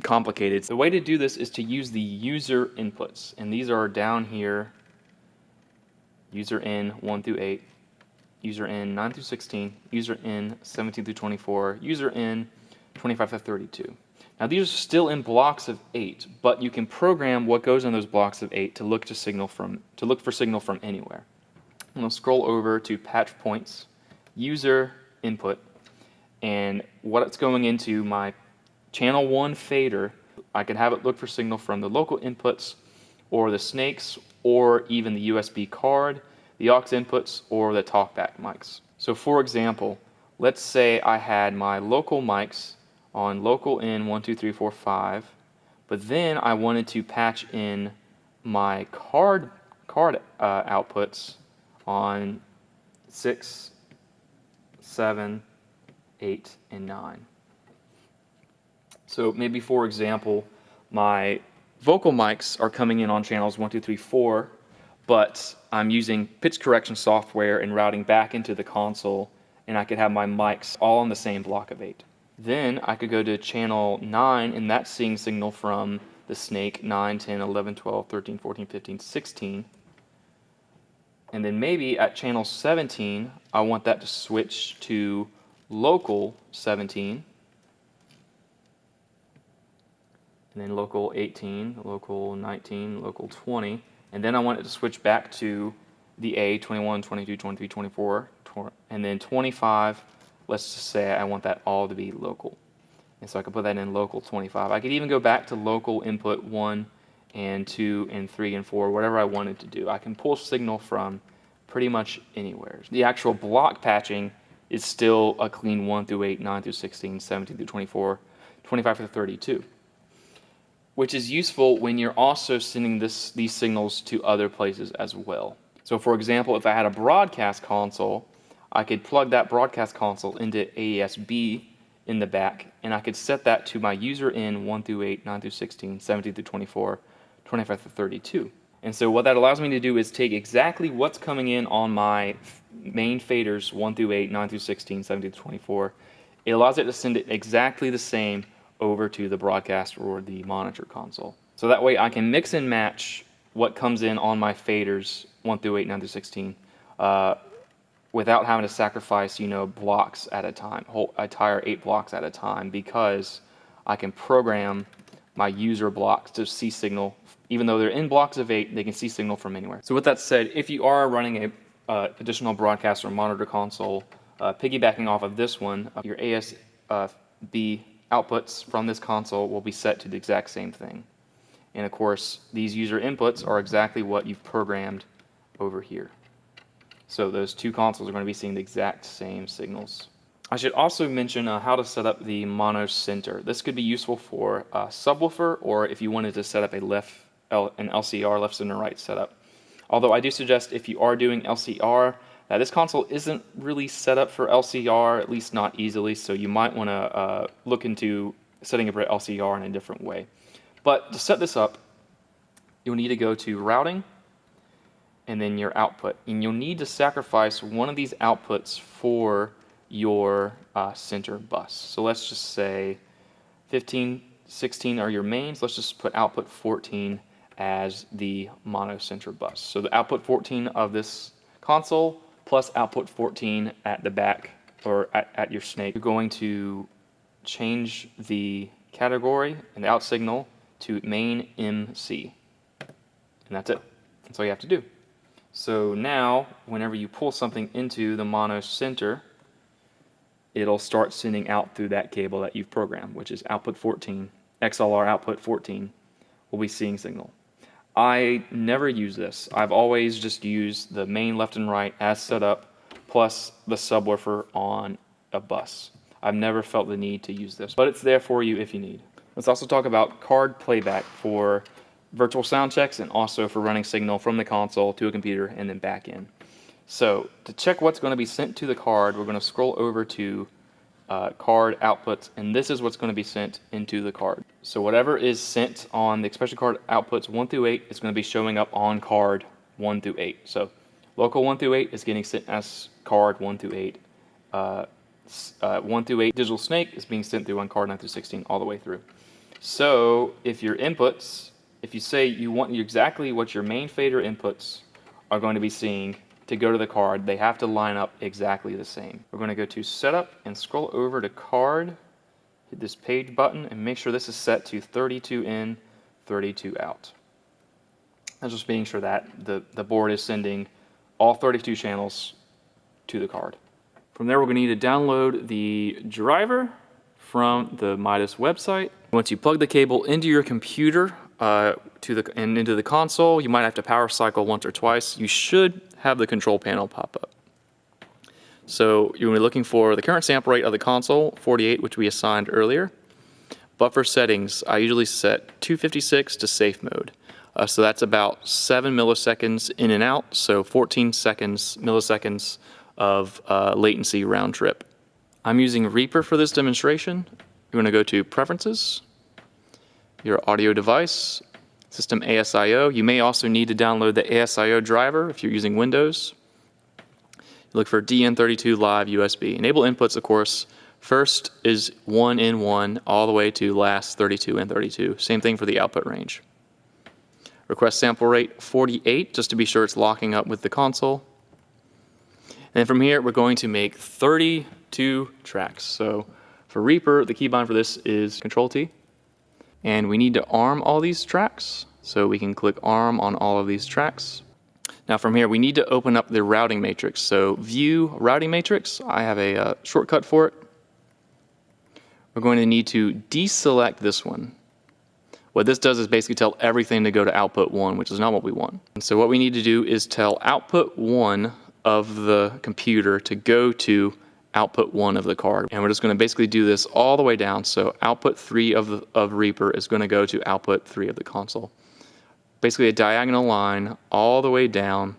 A: complicated. The way to do this is to use the user inputs, and these are down here: user in 1 through 8, user in 9 through 16, user in 17 through 24, user in 25 to 32. Now these are still in blocks of 8, but you can program what goes in those blocks of 8 to look for signal from anywhere. I'm going to scroll over to patch points, user input, and what it's going into my channel 1 fader. I can have it look for signal from the local inputs, or the snakes, or even the USB card, the aux inputs, or the talkback mics. So for example, let's say I had my local mics on local in 1, 2, 3, 4, 5, but then I wanted to patch in my card outputs on 6, 7, 8, and 9. So maybe, for example, my vocal mics are coming in on channels 1, 2, 3, 4, but I'm using pitch correction software and routing back into the console, and I could have my mics all on the same block of 8. Then I could go to channel 9, and that's seeing signal from the snake 9, 10, 11, 12, 13, 14, 15, 16. And then maybe at channel 17, I want that to switch to local 17. And then local 18, local 19, local 20. And then I want it to switch back to the A, 21, 22, 23, 24, and then 25. Let's just say I want that all to be local. And so I can put that in local 25. I could even go back to local input 1 and 2 and 3 and 4, whatever I wanted to do. I can pull signal from pretty much anywhere. The actual block patching is still a clean 1 through 8, 9 through 16, 17 through 24, 25 through 32. Which is useful when you're also sending these signals to other places as well. So for example, if I had a broadcast console, I could plug that broadcast console into AES-B in the back, and I could set that to my user in 1 through 8, 9 through 16, 17 through 24, 25 through 32. And so what that allows me to do is take exactly what's coming in on my main faders 1 through 8, 9 through 16, 17 through 24. It allows it to send it exactly the same over to the broadcast or the monitor console. So that way I can mix and match what comes in on my faders 1 through 8, 9 through 16 without having to sacrifice, blocks at a time, whole entire 8 blocks at a time, because I can program my user blocks to see signal. Even though they're in blocks of 8, they can see signal from anywhere. So with that said, if you are running a additional broadcast or monitor console, piggybacking off of this one, your AES-B outputs from this console will be set to the exact same thing. And of course, these user inputs are exactly what you've programmed over here. So those two consoles are going to be seeing the exact same signals. I should also mention how to set up the mono center. This could be useful for a subwoofer, or if you wanted to set up an LCR, left center right setup. Although I do suggest, if you are doing LCR, that this console isn't really set up for LCR, at least not easily, so you might want to look into setting up an LCR in a different way. But to set this up, you'll need to go to routing and then your output. And you'll need to sacrifice one of these outputs for your center bus. So let's just say 15, 16 are your mains. Let's just put output 14 as the mono center bus. So the output 14 of this console plus output 14 at the back, or at your snake. You're going to change the category and the out signal to main MC. And that's it. That's all you have to do. So now, whenever you pull something into the mono center, it'll start sending out through that cable that you've programmed, which is output 14, XLR output 14, will be seeing signal. I never use this. I've always just used the main left and right as set up, plus the subwoofer on a bus. I've never felt the need to use this, but it's there for you if you need. Let's also talk about card playback for virtual sound checks, and also for running signal from the console to a computer and then back in. So to check what's going to be sent to the card, we're going to scroll over to card outputs, and this is what's going to be sent into the card. So whatever is sent on the expression card outputs 1 through 8 is going to be showing up on card 1 through 8. So local 1 through 8 is getting sent as card 1 through 8. 1 through 8 digital snake is being sent through on card 9 through 16 all the way through. So if your inputs, if you say you want exactly what your main fader inputs are going to be seeing to go to the card, they have to line up exactly the same. We're going to go to setup and scroll over to card, hit this page button, and make sure this is set to 32 in, 32 out. That's just being sure that the board is sending all 32 channels to the card. From there, we're going to need to download the driver from the Midas website. Once you plug the cable into your computer and into the console, you might have to power cycle once or twice. You should have the control panel pop up. So you're going to be looking for the current sample rate of the console, 48, which we assigned earlier. Buffer settings, I usually set 256 to safe mode. So that's about 7 milliseconds in and out, so 14 milliseconds of latency round trip. I'm using Reaper for this demonstration. You're going to go to Preferences, your audio device, System ASIO. You may also need to download the ASIO driver if you're using Windows. You look for DN32 Live USB. Enable inputs, of course. First is 1 in 1 all the way to last 32 in 32. Same thing for the output range. Request sample rate 48, just to be sure it's locking up with the console. And from here, we're going to make 32 tracks. So for Reaper, the keybind for this is Control-T. And we need to arm all these tracks. So we can click arm on all of these tracks. Now from here, we need to open up the routing matrix. So view routing matrix, I have a shortcut for it. We're going to need to deselect this one. What this does is basically tell everything to go to output 1, which is not what we want. And so what we need to do is tell output 1 of the computer to go to output 1 of the card. And we're just going to basically do this all the way down. So output 3 of Reaper is going to go to output 3 of the console. Basically a diagonal line all the way down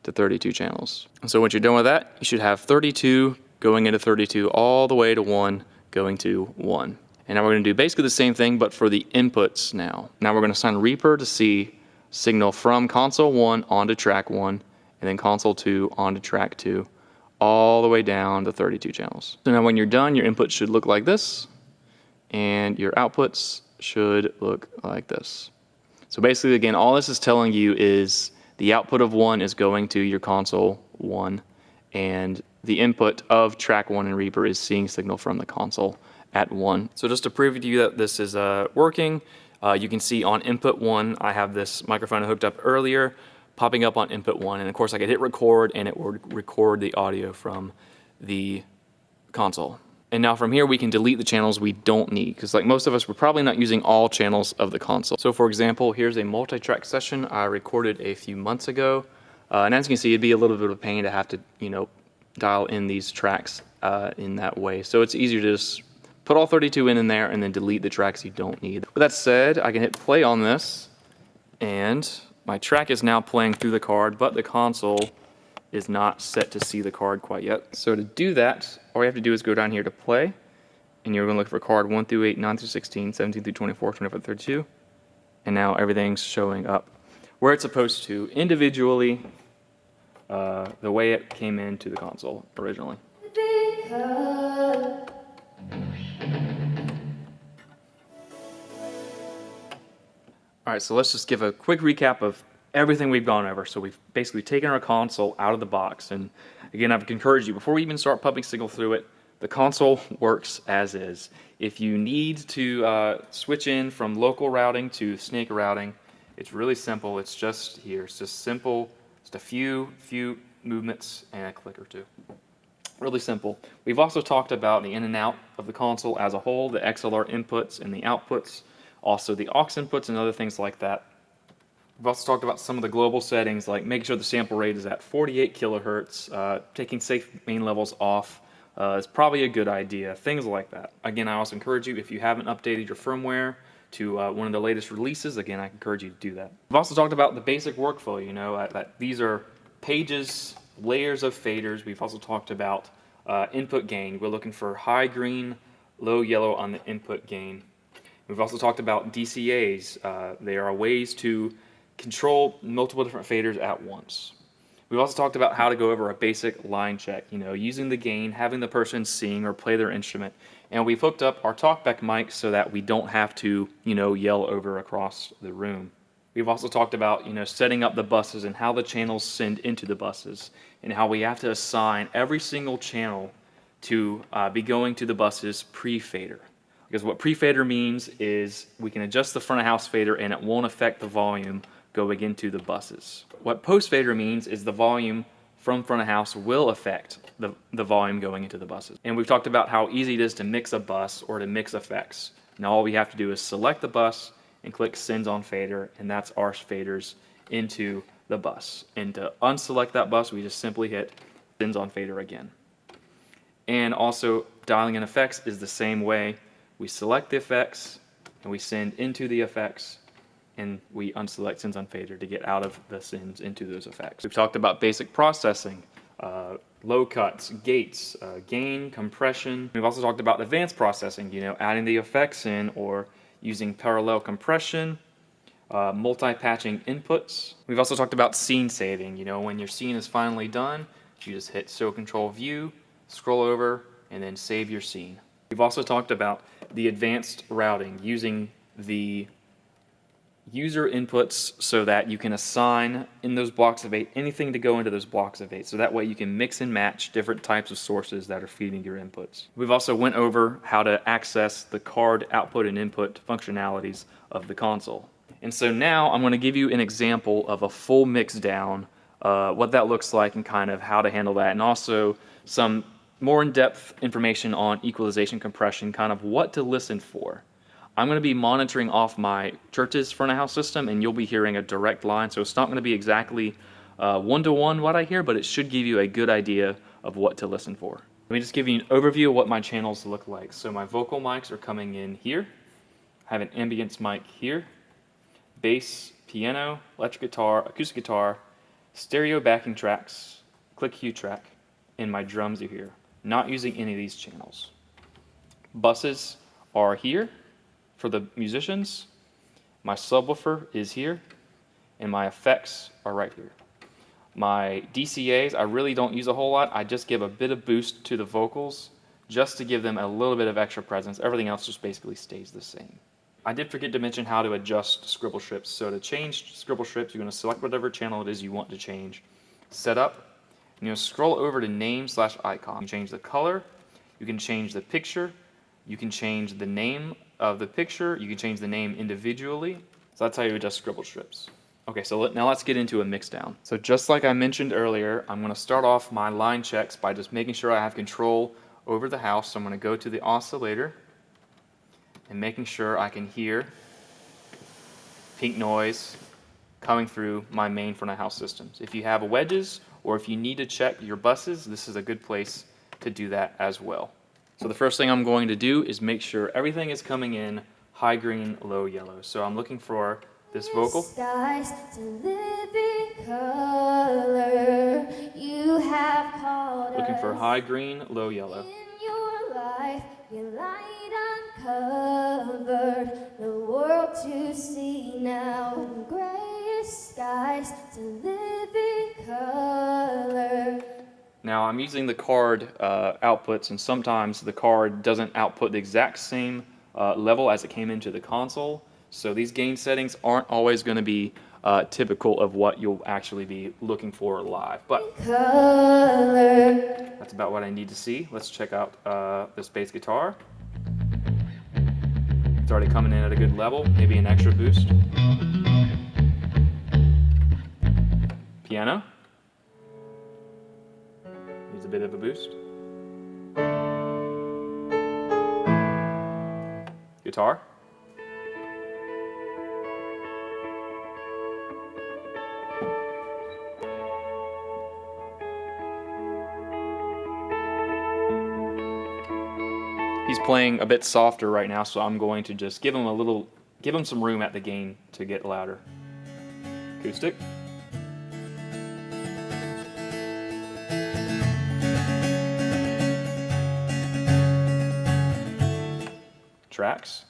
A: to 32 channels. And so once you're done with that, you should have 32 going into 32 all the way to 1 going to 1. And now we're going to do basically the same thing, but for the inputs now. Now we're going to assign Reaper to see signal from console 1 onto track 1, and then console 2 onto track 2, all the way down to 32 channels. So now when you're done, your inputs should look like this, and your outputs should look like this. So basically, again, all this is telling you is the output of 1 is going to your console 1, and the input of track 1 in Reaper is seeing signal from the console at 1. So just to prove to you that this is working, you can see on input 1, I have this microphone hooked up earlier, popping up on input 1, and of course I could hit record and it would record the audio from the console. And now from here we can delete the channels we don't need, because like most of us, we're probably not using all channels of the console. So for example, here's a multi-track session I recorded a few months ago, and as you can see, it'd be a little bit of a pain to have to, dial in these tracks in that way. So it's easier to just put all 32 in there and then delete the tracks you don't need. With that said, I can hit play on this, and my track is now playing through the card, but the console is not set to see the card quite yet. So to do that, all you have to do is go down here to play, and you're going to look for card 1 through 8, 9 through 16, 17 through 24, 25 through 32, and now everything's showing up where it's supposed to, individually, the way it came into the console originally. Alright, so let's just give a quick recap of everything we've gone over. So we've basically taken our console out of the box, and again, I've encouraged you, before we even start pumping signal through it, the console works as is. If you need to switch in from local routing to snake routing, it's really simple. It's just here. It's just simple. Just a few movements and a click or two. Really simple. We've also talked about the in and out of the console as a whole, the XLR inputs and the outputs, also the aux inputs and other things like that. We've also talked about some of the global settings, like making sure the sample rate is at 48 kilohertz, taking safe main levels off is probably a good idea, things like that. Again, I also encourage you, if you haven't updated your firmware to one of the latest releases, again, I encourage you to do that. We've also talked about the basic workflow, that these are pages, layers of faders. We've also talked about input gain. We're looking for high green, low yellow on the input gain. We've also talked about DCAs. They are ways to control multiple different faders at once. We've also talked about how to go over a basic line check, using the gain, having the person sing or play their instrument. And we've hooked up our talkback mic so that we don't have to, yell over across the room. We've also talked about, setting up the buses and how the channels send into the buses and how we have to assign every single channel to be going to the bus's prefader. Because what prefader means is we can adjust the front of house fader and it won't affect the volume going into the buses. What postfader means is the volume from front of house will affect the volume going into the buses. And we've talked about how easy it is to mix a bus or to mix effects. Now all we have to do is select the bus and click sends on fader, and that's our faders into the bus. And to unselect that bus, we just simply hit sends on fader again. And also dialing in effects is the same way. We select the effects and we send into the effects, and we unselect sends on fader to get out of the sends into those effects. We've talked about basic processing, low cuts, gates, gain, compression. We've also talked about advanced processing, adding the effects in or using parallel compression, multi-patching inputs. We've also talked about scene saving. When your scene is finally done, you just hit show control view, scroll over, and then save your scene. We've also talked about the advanced routing, using the user inputs so that you can assign in those blocks of 8 anything to go into those blocks of 8, so that way you can mix and match different types of sources that are feeding your inputs. We've also went over how to access the card output and input functionalities of the console. And so now I'm going to give you an example of a full mixdown, what that looks like and kind of how to handle that, and also some more in-depth information on equalization, compression, kind of what to listen for. I'm going to be monitoring off my church's front of house system, and you'll be hearing a direct line, so it's not going to be exactly one-to-one what I hear, but it should give you a good idea of what to listen for. Let me just give you an overview of what my channels look like. So my vocal mics are coming in here. I have an ambience mic here, bass, piano, electric guitar, acoustic guitar, stereo backing tracks, click cue track, and my drums are here. Not using any of these channels. Buses are here for the musicians, my subwoofer is here, and my effects are right here. My DCAs, I really don't use a whole lot. I just give a bit of boost to the vocals just to give them a little bit of extra presence. Everything else just basically stays the same. I did forget to mention how to adjust scribble strips. So to change scribble strips, you're going to select whatever channel it is you want to change. Set up, and you'll scroll over to name/icon. You can change the color, you can change the picture, you can change the name of the picture, you can change the name individually. So that's how you adjust scribble strips. Okay, so now let's get into a mixdown. So just like I mentioned earlier, I'm going to start off my line checks by just making sure I have control over the house. So I'm going to go to the oscillator and making sure I can hear pink noise coming through my main front of house systems. If you have wedges or if you need to check your buses, this is a good place to do that as well. So the first thing I'm going to do is make sure everything is coming in high green, low yellow. So I'm looking for this vocal.
B: Skies to live in color. You have called
A: Looking for
B: us
A: high green, low yellow.
B: in your life. Your light uncovered the world to see now. Grayest skies to live in color.
A: Now I'm using the card outputs, and sometimes the card doesn't output the exact same level as it came into the console. So these gain settings aren't always going to be typical of what you'll actually be looking for live. But that's about what I need to see. Let's check out this bass guitar. It's already coming in at a good level, maybe an extra boost. Piano. Needs a bit of a boost. Guitar. He's playing a bit softer right now, so I'm going to just give him some room at the gain to get louder. Acoustic. Tracks.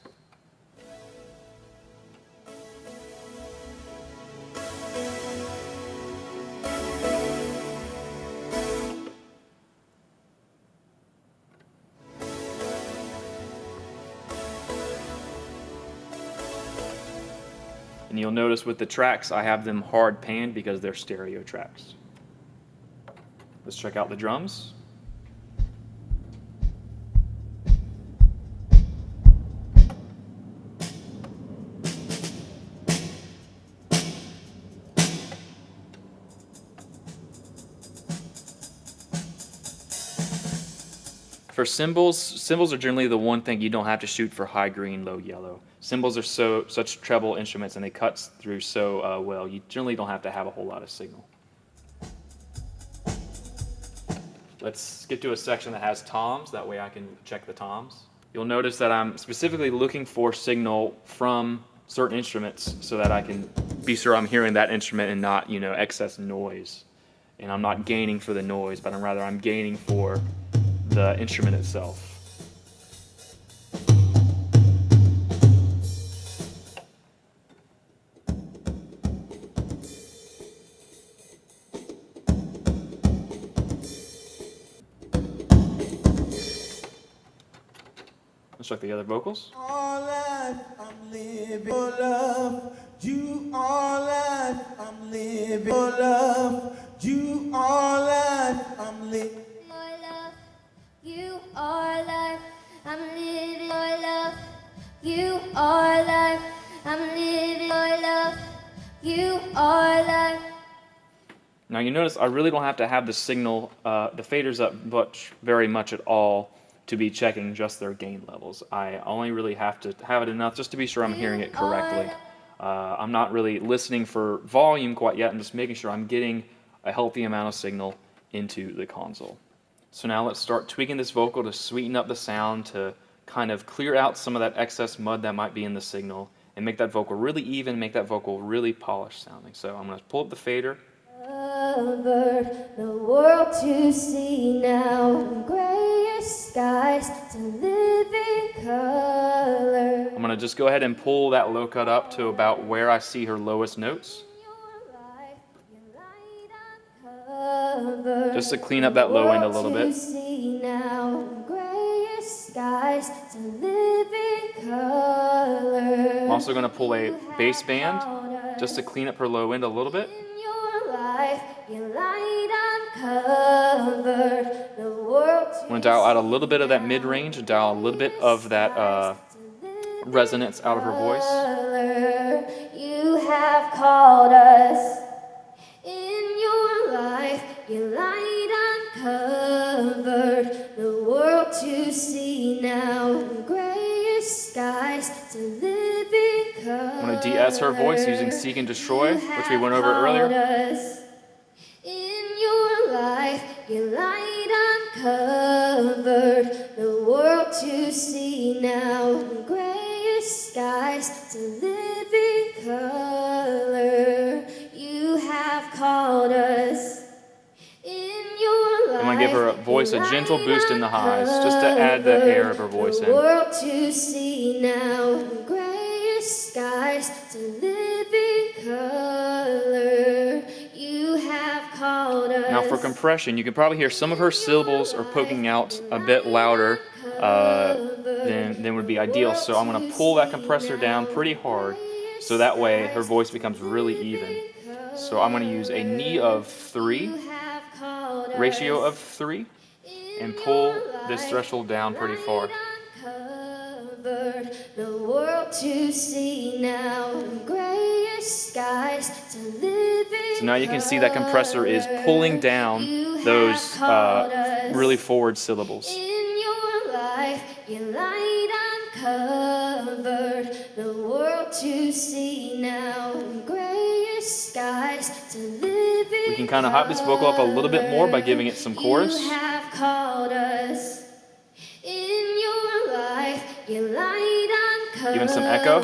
A: And you'll notice with the tracks, I have them hard panned because they're stereo tracks. Let's check out the drums. For cymbals are generally the one thing you don't have to shoot for high green, low yellow. Cymbals are such treble instruments and they cut through so well, you generally don't have to have a whole lot of signal. Let's skip to a section that has toms, that way I can check the toms. You'll notice that I'm specifically looking for signal from certain instruments so that I can be sure I'm hearing that instrument and not, excess noise. And I'm not gaining for the noise, but rather I'm gaining for the instrument itself. Let's check the other vocals.
C: All life I'm living for love. You all life I'm living for love. You all life I'm living.
B: You are life, I'm living your love. You are life, I'm living your love. You are life.
A: Now you notice I really don't have to have the signal, the faders up very much at all to be checking just their gain levels. I only really have to have it enough just to be sure I'm hearing it correctly. I'm not really listening for volume quite yet. I'm just making sure I'm getting a healthy amount of signal into the console. So now let's start tweaking this vocal to sweeten up the sound, to kind of clear out some of that excess mud that might be in the signal and make that vocal really even, make that vocal really polished sounding. So I'm going to pull up the fader.
B: Covered the world to see now, grayish skies to live in color.
A: I'm going to just go ahead and pull that low cut up to about where I see her lowest notes. Just to clean up that low end a little bit. I'm also going to pull a bass band just to clean up her low end a little bit. I'm going to dial out a little bit of that mid-range and dial a little bit of that resonance out of her voice.
B: You have called us in your life. Your light uncovered the world to see now. Grayish skies to live in color.
A: I'm going to de-ess her voice using Seek and Destroy, which we went over earlier.
B: In your life, your light uncovered the world to see now. Grayish skies to live in color. You have called us.
A: I'm going to give her voice a gentle boost in the highs, just to add the air of her voice in.
B: World to see now, grayish skies to live in color. You have called us.
A: Now for compression, you can probably hear some of her syllables are poking out a bit louder than would be ideal. So I'm going to pull that compressor down pretty hard, so that way her voice becomes really even. So I'm going to use a knee of 3, ratio of 3, and pull this threshold down pretty far.
B: The world to see now, grayish skies to live in.
A: So now you can see that compressor is pulling down those really forward syllables.
B: In your life, your light uncovered the world to see now, grayish skies to live in.
A: We can kind of hype this vocal up a little bit more by giving it some chorus.
B: You have called us. In your life, your light uncovered
A: Give it some echo.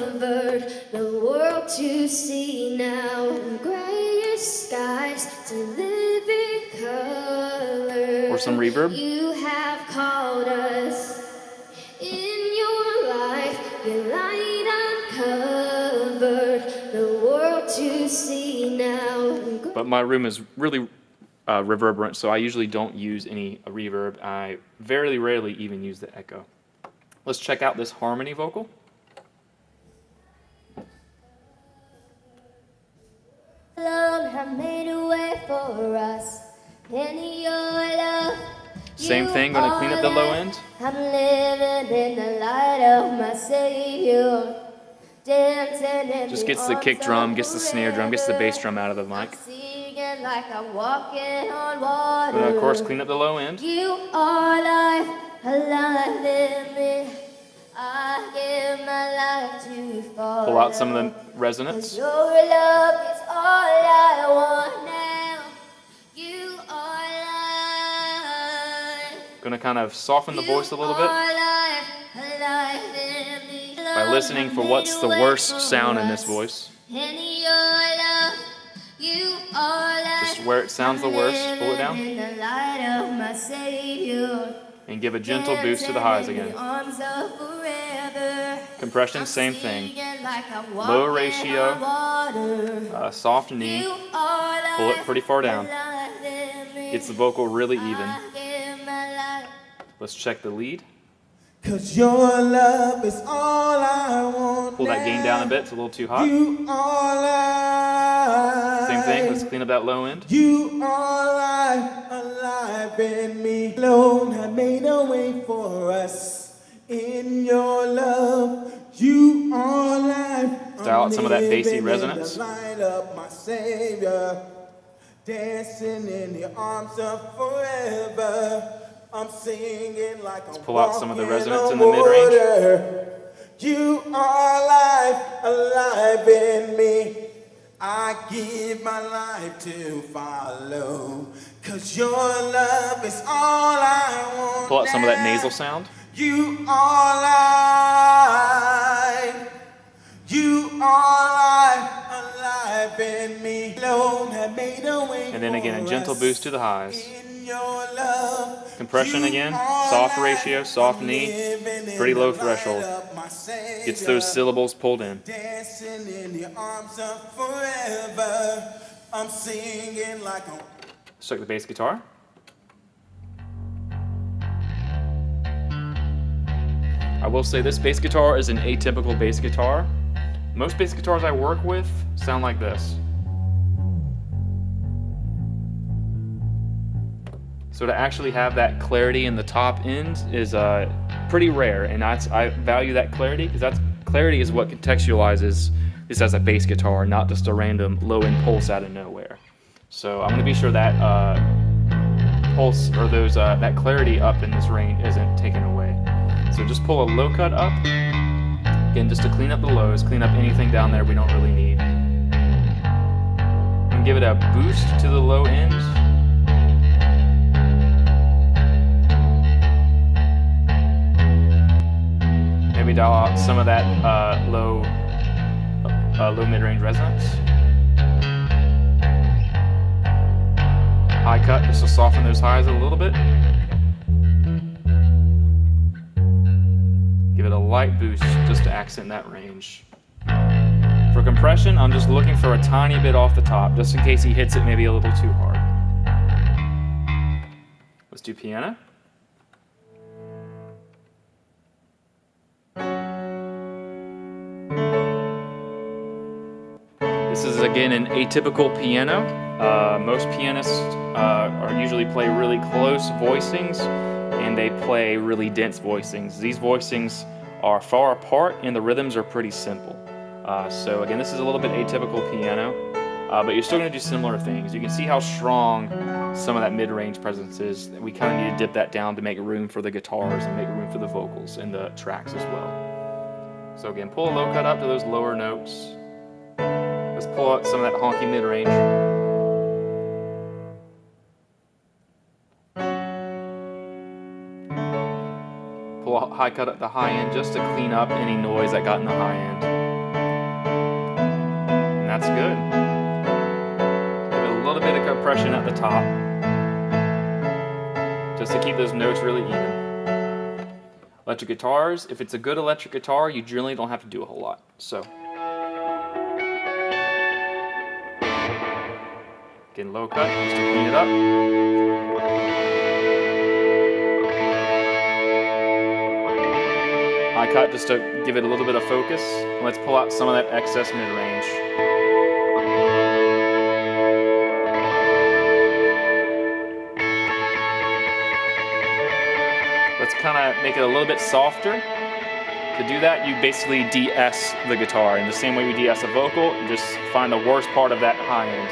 B: the world to see now, grayish skies to live in color.
A: Or some reverb.
B: You have called us. In your life, your light uncovered the world to see now.
A: But my room is really reverberant, so I usually don't use any reverb. I very rarely even use the echo. Let's check out this harmony vocal.
B: alone have made a way for us. In your love,
A: Same thing, gonna clean up the low end.
B: I'm living in the light of my Savior. Dancing in
A: Just gets the kick drum, gets the snare drum, gets the bass drum out of the mic.
B: Singing like I'm walking on water.
A: But of course, clean up the low end.
B: You are life, alive in me. I give my life to follow.
A: Pull out some of the resonance.
B: Your love is all I want now. You are life.
A: Gonna kind of soften the voice a little bit by listening for what's the worst sound in this voice. Just where it sounds the worst, pull it down. And give a gentle boost to the highs again. Compression, same thing. Low ratio, soft knee, pull it pretty far down. Gets the vocal really even. Let's check the lead.
C: 'Cause your love is all I want.
A: Pull that gain down a bit, it's a little too hot.
C: You are life.
A: Same thing, let's clean up that low end.
C: You are life, alive in me. Alone have made a way for us. In your love, you are life.
A: Dial out some of that bassy resonance.
C: Light up my Savior, dancing in the arms of forever. I'm singing like I'm
A: pull out some of the resonance in the mid-range.
C: You are life, alive in me. I give my life to follow. 'Cause your love is all I want.
A: Pull out some of that nasal sound.
C: You are life. You are life, alive in me. Alone have made a way.
A: And then again, a gentle boost to the highs.
C: Your love,
A: compression again, soft ratio, soft knee, pretty low threshold. Gets those syllables pulled in.
C: Dancing in the arms of forever. I'm singing like a...
A: Let's check the bass guitar. I will say this bass guitar is an atypical bass guitar. Most bass guitars I work with sound like this. So to actually have that clarity in the top end is pretty rare, and I value that clarity because clarity is what contextualizes this as a bass guitar, not just a random low-end pulse out of nowhere. So I'm going to be sure that pulse or that clarity up in this range isn't taken away. So just pull a low cut up, again just to clean up the lows, clean up anything down there we don't really need. And give it a boost to the low end. Maybe dial out some of that low mid-range resonance. High cut just to soften those highs a little bit. Give it a light boost just to accent that range. For compression, I'm just looking for a tiny bit off the top, just in case he hits it maybe a little too hard. Let's do piano. This is again an atypical piano. Most pianists usually play really close voicings, and they play really dense voicings. These voicings are far apart and the rhythms are pretty simple. So again, this is a little bit atypical piano, but you're still going to do similar things. You can see how strong some of that mid-range presence is. We kind of need to dip that down to make room for the guitars and make room for the vocals in the tracks as well. So again, pull a low cut up to those lower notes. Let's pull out some of that honky mid-range. Pull a high cut at the high end just to clean up any noise that got in the high end. And that's good. Give it a little bit of compression at the top, just to keep those notes really even. Electric guitars, if it's a good electric guitar, you generally don't have to do a whole lot. So, again, low cut just to clean it up. High cut just to give it a little bit of focus. Let's pull out some of that excess mid-range. kind of make it a little bit softer. To do that, you basically de-ess the guitar. In the same way we de-ess a vocal, you just find the worst part of that high end.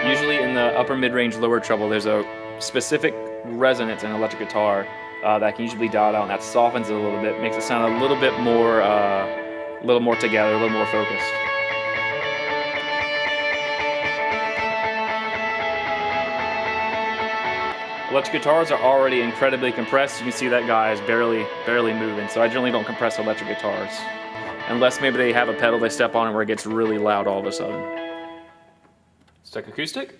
A: Usually in the upper mid-range, lower treble, there's a specific resonance in electric guitar that can usually be dialed out, and that softens it a little bit, makes it sound a little bit more, together, a little more focused. Electric guitars are already incredibly compressed. You can see that guy is barely moving, so I generally don't compress electric guitars. Unless maybe they have a pedal they step on it where it gets really loud all of a sudden. Let's check acoustic.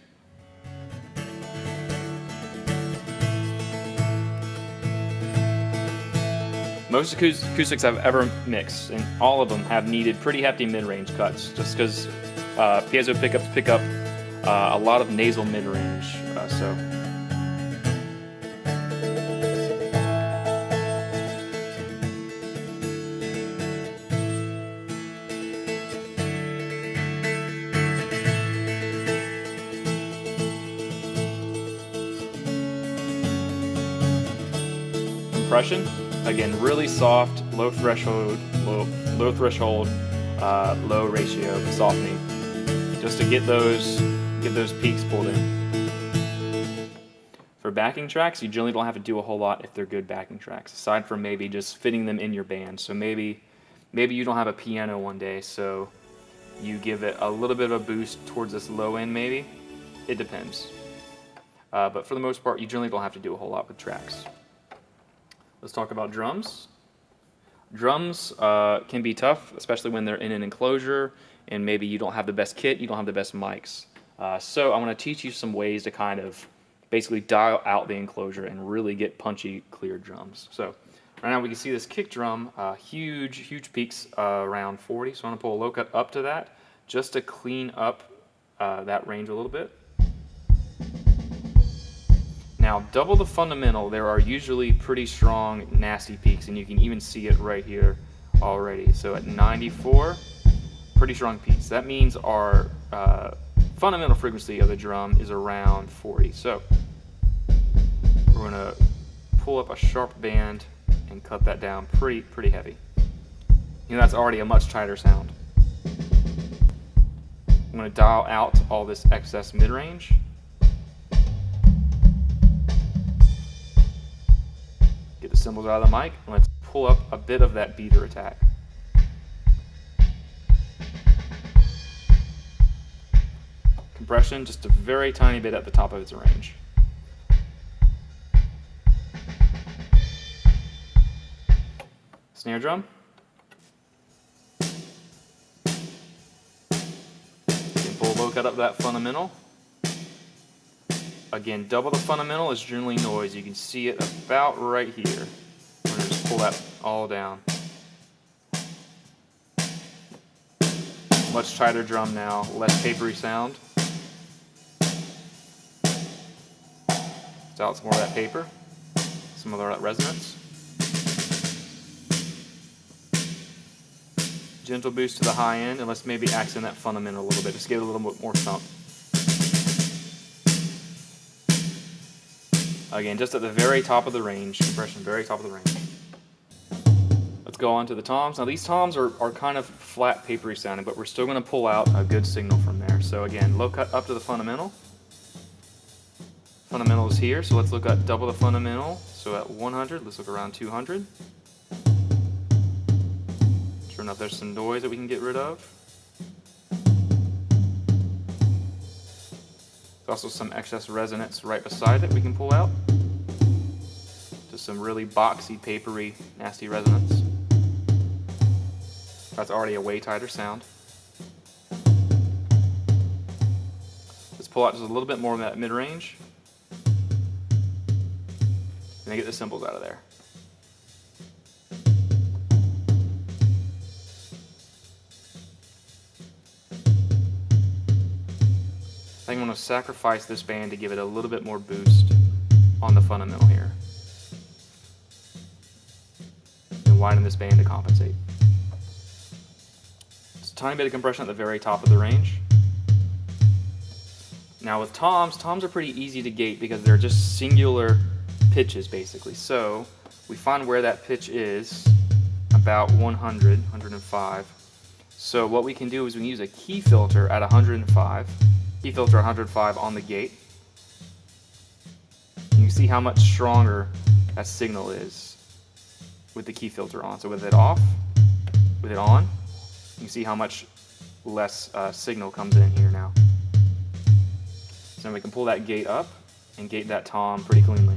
A: Most acoustics I've ever mixed, and all of them have needed pretty hefty mid-range cuts, just because piezo pickups pick up a lot of nasal mid-range. Compression. Again, really soft, low threshold, low ratio softening, just to get those peaks pulled in. For backing tracks, you generally don't have to do a whole lot if they're good backing tracks, aside from maybe just fitting them in your band. So maybe you don't have a piano one day, so you give it a little bit of a boost towards this low end. Maybe it depends, but for the most part, you generally don't have to do a whole lot with tracks. Let's talk about drums. Drums can be tough, especially when they're in an enclosure and maybe you don't have the best kit, you don't have the best mics. So I want to teach you some ways to kind of basically dial out the enclosure and really get punchy, clear drums. So right now we can see this kick drum, huge peaks around 40. So I'm going to pull a low cut up to that just to clean up that range a little bit. Now, double the fundamental, there are usually pretty strong, nasty peaks, and you can even see it right here already. So at 94, pretty strong peaks. That means our fundamental frequency of the drum is around 40. So we're going to pull up a sharp band and cut that down pretty heavy. You know, that's already a much tighter sound. I'm going to dial out all this excess mid-range. Get the cymbals out of the mic, and let's pull up a bit of that beater attack. Compression, just a very tiny bit at the top of its range. Snare drum. You can pull a low cut up that fundamental. Again, double the fundamental is generally noise. You can see it about right here. I'm going to just pull that all down. Much tighter drum now, less papery sound. So out some more of that paper, some of that resonance. Gentle boost to the high end, and let's maybe accent that fundamental a little bit. Just give it a little bit more thump. Again, just at the very top of the range, compression, very top of the range. Let's go on to the toms. Now these toms are kind of flat, papery sounding, but we're still going to pull out a good signal from there. So again, low cut up to the fundamental. Fundamental is here, so let's look at double the fundamental. So at 100, let's look around 200. Sure enough, there's some noise that we can get rid of. There's also some excess resonance right beside it we can pull out. Just some really boxy, papery, nasty resonance. That's already a way tighter sound. Let's pull out just a little bit more of that mid-range. And then get the cymbals out of there. I think I'm going to sacrifice this band to give it a little bit more boost on the fundamental here. And widen this band to compensate. Just a tiny bit of compression at the very top of the range. Now with toms are pretty easy to gate because they're just singular pitches basically. So we find where that pitch is, about 100, 105. So what we can do is we can use a key filter at 105, key filter 105 on the gate. You can see how much stronger that signal is with the key filter on. So with it off, with it on, you can see how much less signal comes in here now. So we can pull that gate up and gate that tom pretty cleanly.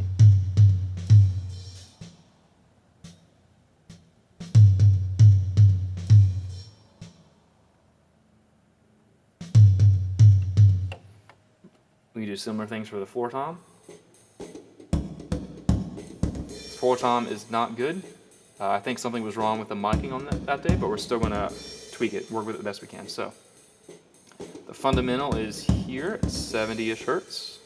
A: We can do similar things for the 4-tom. 4-tom is not good. I think something was wrong with the miking on that day, but we're still going to tweak it, work with it the best we can. So the fundamental is here at 70-ish hertz.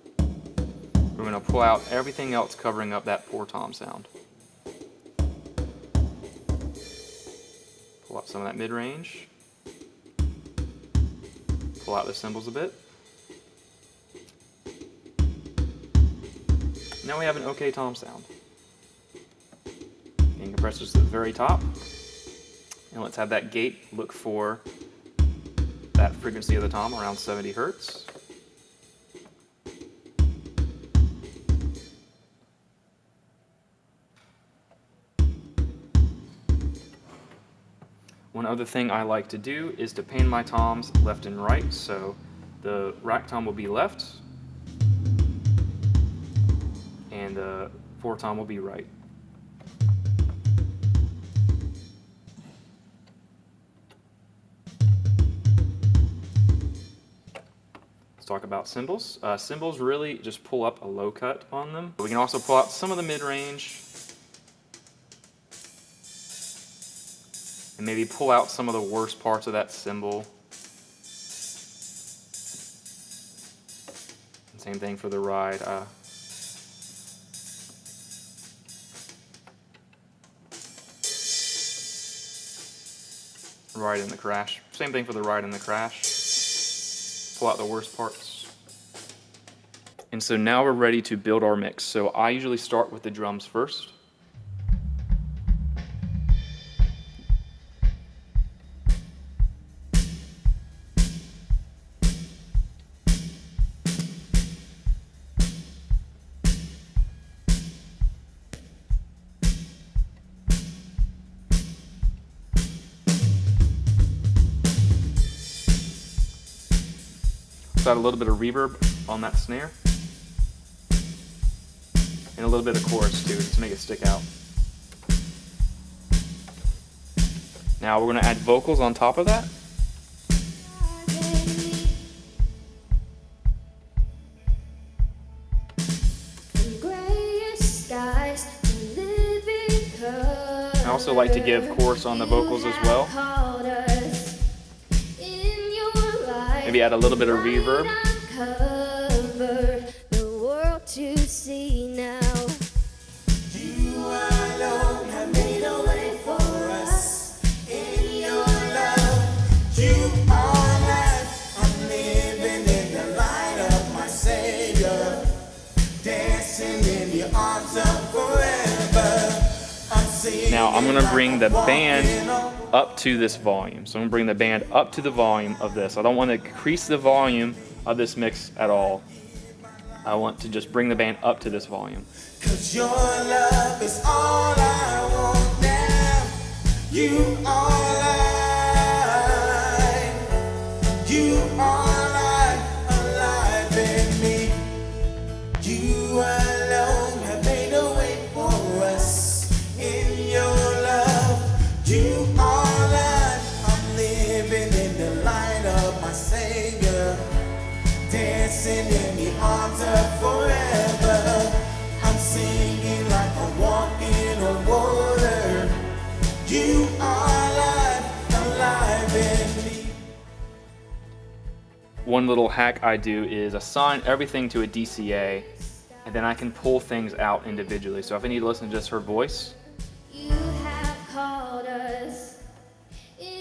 A: We're going to pull out everything else covering up that poor tom sound. Pull out some of that mid-range. Pull out the cymbals a bit. Now we have an okay tom sound. Gain compressors to the very top. And let's have that gate look for that frequency of the tom around 70 hertz. One other thing I like to do is to pan my toms left and right, so the rack tom will be left and the 4-tom will be right. Let's talk about cymbals. Cymbals really just pull up a low cut on them. We can also pull out some of the mid-range and maybe pull out some of the worst parts of that cymbal. And same thing for the ride. Ride in the crash. Same thing for the ride in the crash. Pull out the worst parts. And so now we're ready to build our mix. So I usually start with the drums first. Add a little bit of reverb on that snare and a little bit of chorus too to make it stick out. Now we're going to add vocals on top of that. I also like to give chorus on the vocals as well. Maybe add a little bit of reverb.
B: The world to see now. You alone have made a way for us in your love. You are life. I'm living in the light of my Savior, dancing in the arms of forever.
A: Now I'm going to bring the band up to this volume. So I'm going to bring the band up to the volume of this. I don't want to increase the volume of this mix at all. I want to just bring the band up to this volume.
C: 'Cause your love is all I want now. You are life. You are life, alive in me. You alone have made a way for us in your love. You are life. I'm living in the light of my Savior, dancing in the arms of forever. I'm singing like I'm walking on water. You are life, alive in me.
A: one little hack I do is assign everything to a DCA, and then I can pull things out individually. So if I need to listen to just her voice,
B: You have called us.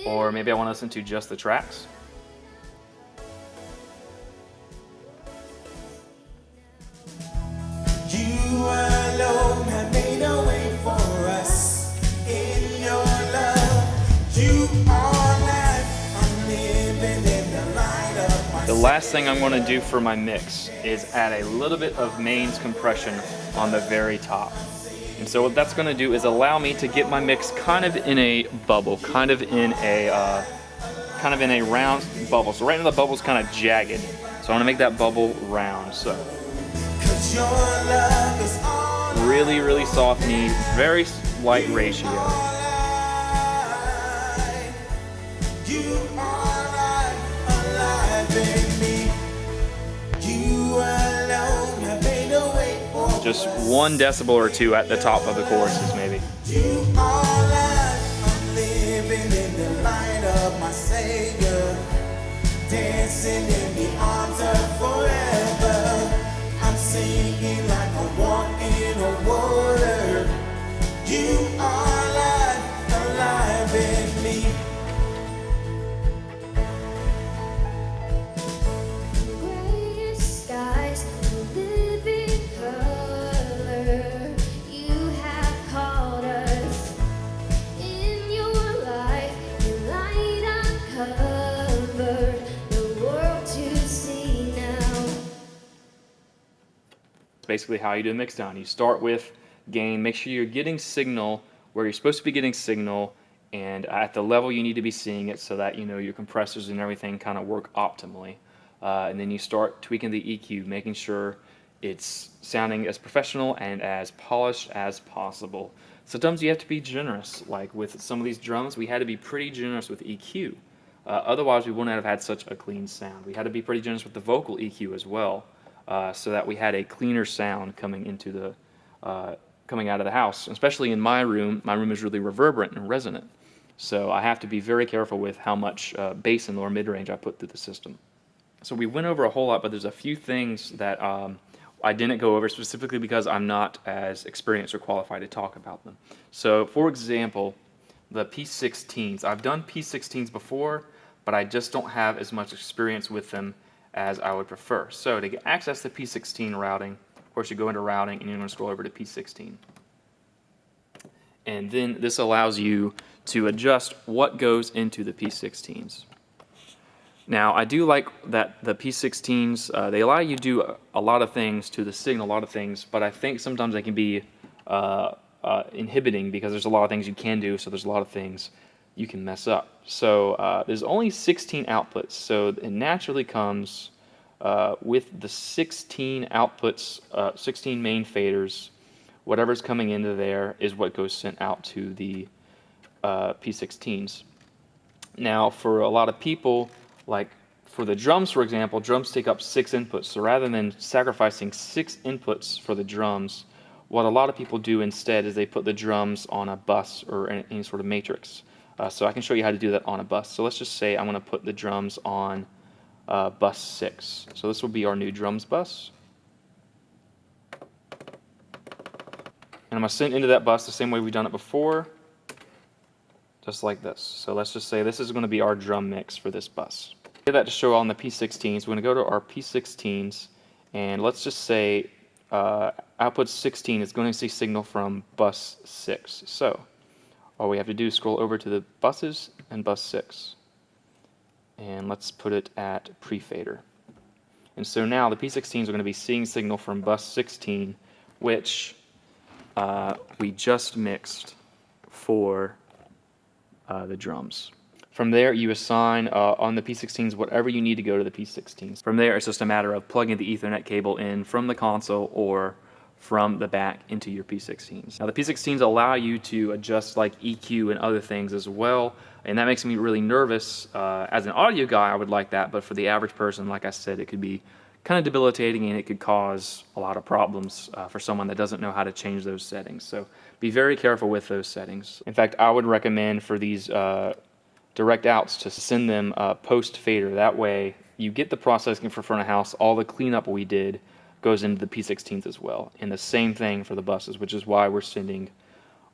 A: or maybe I want to listen to just the tracks,
C: You alone have made a way for us. In your love, you are life. I'm living in the light of my
A: the last thing I'm going to do for my mix is add a little bit of mains compression on the very top. And so what that's going to do is allow me to get my mix kind of in a bubble, kind of in a round bubble. So right now the bubble's kind of jagged. So I want to make that bubble round. So
C: 'Cause your love is all
A: really, really soft knee, very light ratio.
C: you are life, alive in me. You alone have made a way for
A: Just
C: us.
A: 1 decibel or 2 at the top of the choruses maybe.
C: You are life, I'm living in the light of my Savior, dancing in the arms of forever. I'm singing like I walk in a water. You are life, alive in me.
B: Grayish skies, living color. You have called us. In your light, your light uncovered the world to see now.
A: It's basically how you do a mixdown. You start with gain, make sure you're getting signal where you're supposed to be getting signal, and at the level you need to be seeing it so that you know your compressors and everything kind of work optimally. And then you start tweaking the EQ, making sure it's sounding as professional and as polished as possible. Sometimes you have to be generous. Like with some of these drums, we had to be pretty generous with EQ. Otherwise, we wouldn't have had such a clean sound. We had to be pretty generous with the vocal EQ as well, so that we had a cleaner sound coming into the coming out of the house. Especially in my room is really reverberant and resonant. So I have to be very careful with how much bass and lower mid-range I put through the system. So we went over a whole lot, but there's a few things that I didn't go over specifically because I'm not as experienced or qualified to talk about them. So for example, the P16s. I've done P16s before, but I just don't have as much experience with them as I would prefer. So to get access to P16 routing, of course you go into routing and you're going to scroll over to P16. And then this allows you to adjust what goes into the P16s. Now, I do like that the P16s, they allow you to do a lot of things to the signal, a lot of things, but I think sometimes they can be inhibiting because there's a lot of things you can do, so there's a lot of things you can mess up. So there's only 16 outputs, so it naturally comes with the 16 outputs, 16 main faders. Whatever's coming into there is what goes sent out to the P16s. Now, for a lot of people, like for the drums, for example, drums take up 6 inputs. So rather than sacrificing 6 inputs for the drums, what a lot of people do instead is they put the drums on a bus or any sort of matrix. So I can show you how to do that on a bus. So let's just say I'm going to put the drums on bus 6. So this will be our new drums bus. And I'm going to send into that bus the same way we've done it before, just like this. So let's just say this is going to be our drum mix for this bus. Get that to show on the P16s. We're going to go to our P16s, and let's just say output 16 is going to see signal from bus 6. So all we have to do is scroll over to the buses and bus 6. And let's put it at prefader. And so now the P16s are going to be seeing signal from bus 16, which we just mixed for the drums. From there, you assign on the P16s whatever you need to go to the P16s. From there, it's just a matter of plugging the Ethernet cable in from the console or from the back into your P16s. Now, the P16s allow you to adjust like EQ and other things as well, and that makes me really nervous. As an audio guy, I would like that, but for the average person, like I said, it could be kind of debilitating and it could cause a lot of problems for someone that doesn't know how to change those settings. So be very careful with those settings. In fact, I would recommend for these direct outs to send them post fader. That way you get the processing for front of house, all the cleanup we did goes into the P16s as well. And the same thing for the buses, which is why we're sending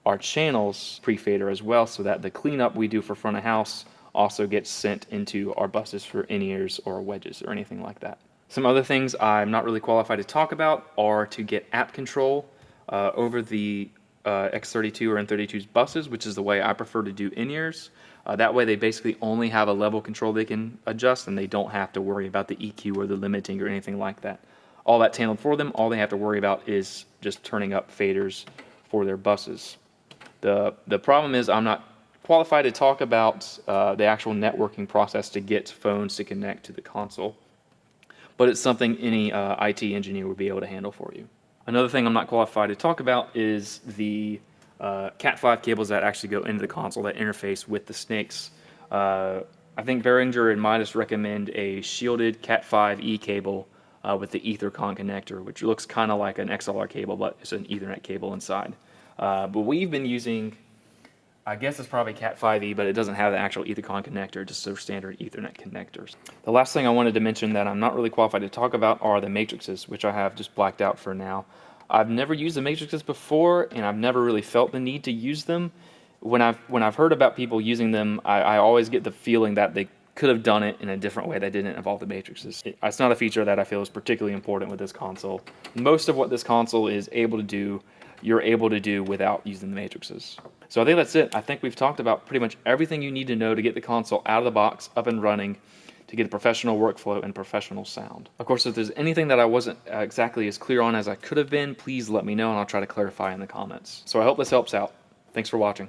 A: our channels prefader as well, so that the cleanup we do for front of house also gets sent into our buses for in-ears or wedges or anything like that. Some other things I'm not really qualified to talk about are to get app control over the X32 or M32's buses, which is the way I prefer to do in-ears. That way they basically only have a level control they can adjust, and they don't have to worry about the EQ or the limiting or anything like that. All that's handled for them. All they have to worry about is just turning up faders for their buses. The problem is I'm not qualified to talk about the actual networking process to get phones to connect to the console, but it's something any IT engineer would be able to handle for you. Another thing I'm not qualified to talk about is the Cat5 cables that actually go into the console that interface with the snakes. I think Behringer and Midas recommend a shielded Cat5e cable with the EtherCon connector, which looks kind of like an XLR cable, but it's an Ethernet cable inside. But we've been using, I guess it's probably Cat5e, but it doesn't have the actual EtherCon connector, just their standard Ethernet connectors. The last thing I wanted to mention that I'm not really qualified to talk about are the matrices, which I have just blacked out for now. I've never used the matrices before, and I've never really felt the need to use them. When I've heard about people using them, I always get the feeling that they could have done it in a different way that didn't involve the matrices. It's not a feature that I feel is particularly important with this console. Most of what this console is able to do, you're able to do without using the matrices. So I think that's it. I think we've talked about pretty much everything you need to know to get the console out of the box, up and running, to get a professional workflow and professional sound. Of course, if there's anything that I wasn't exactly as clear on as I could have been, please let me know and I'll try to clarify in the comments. So I hope this helps out. Thanks for watching.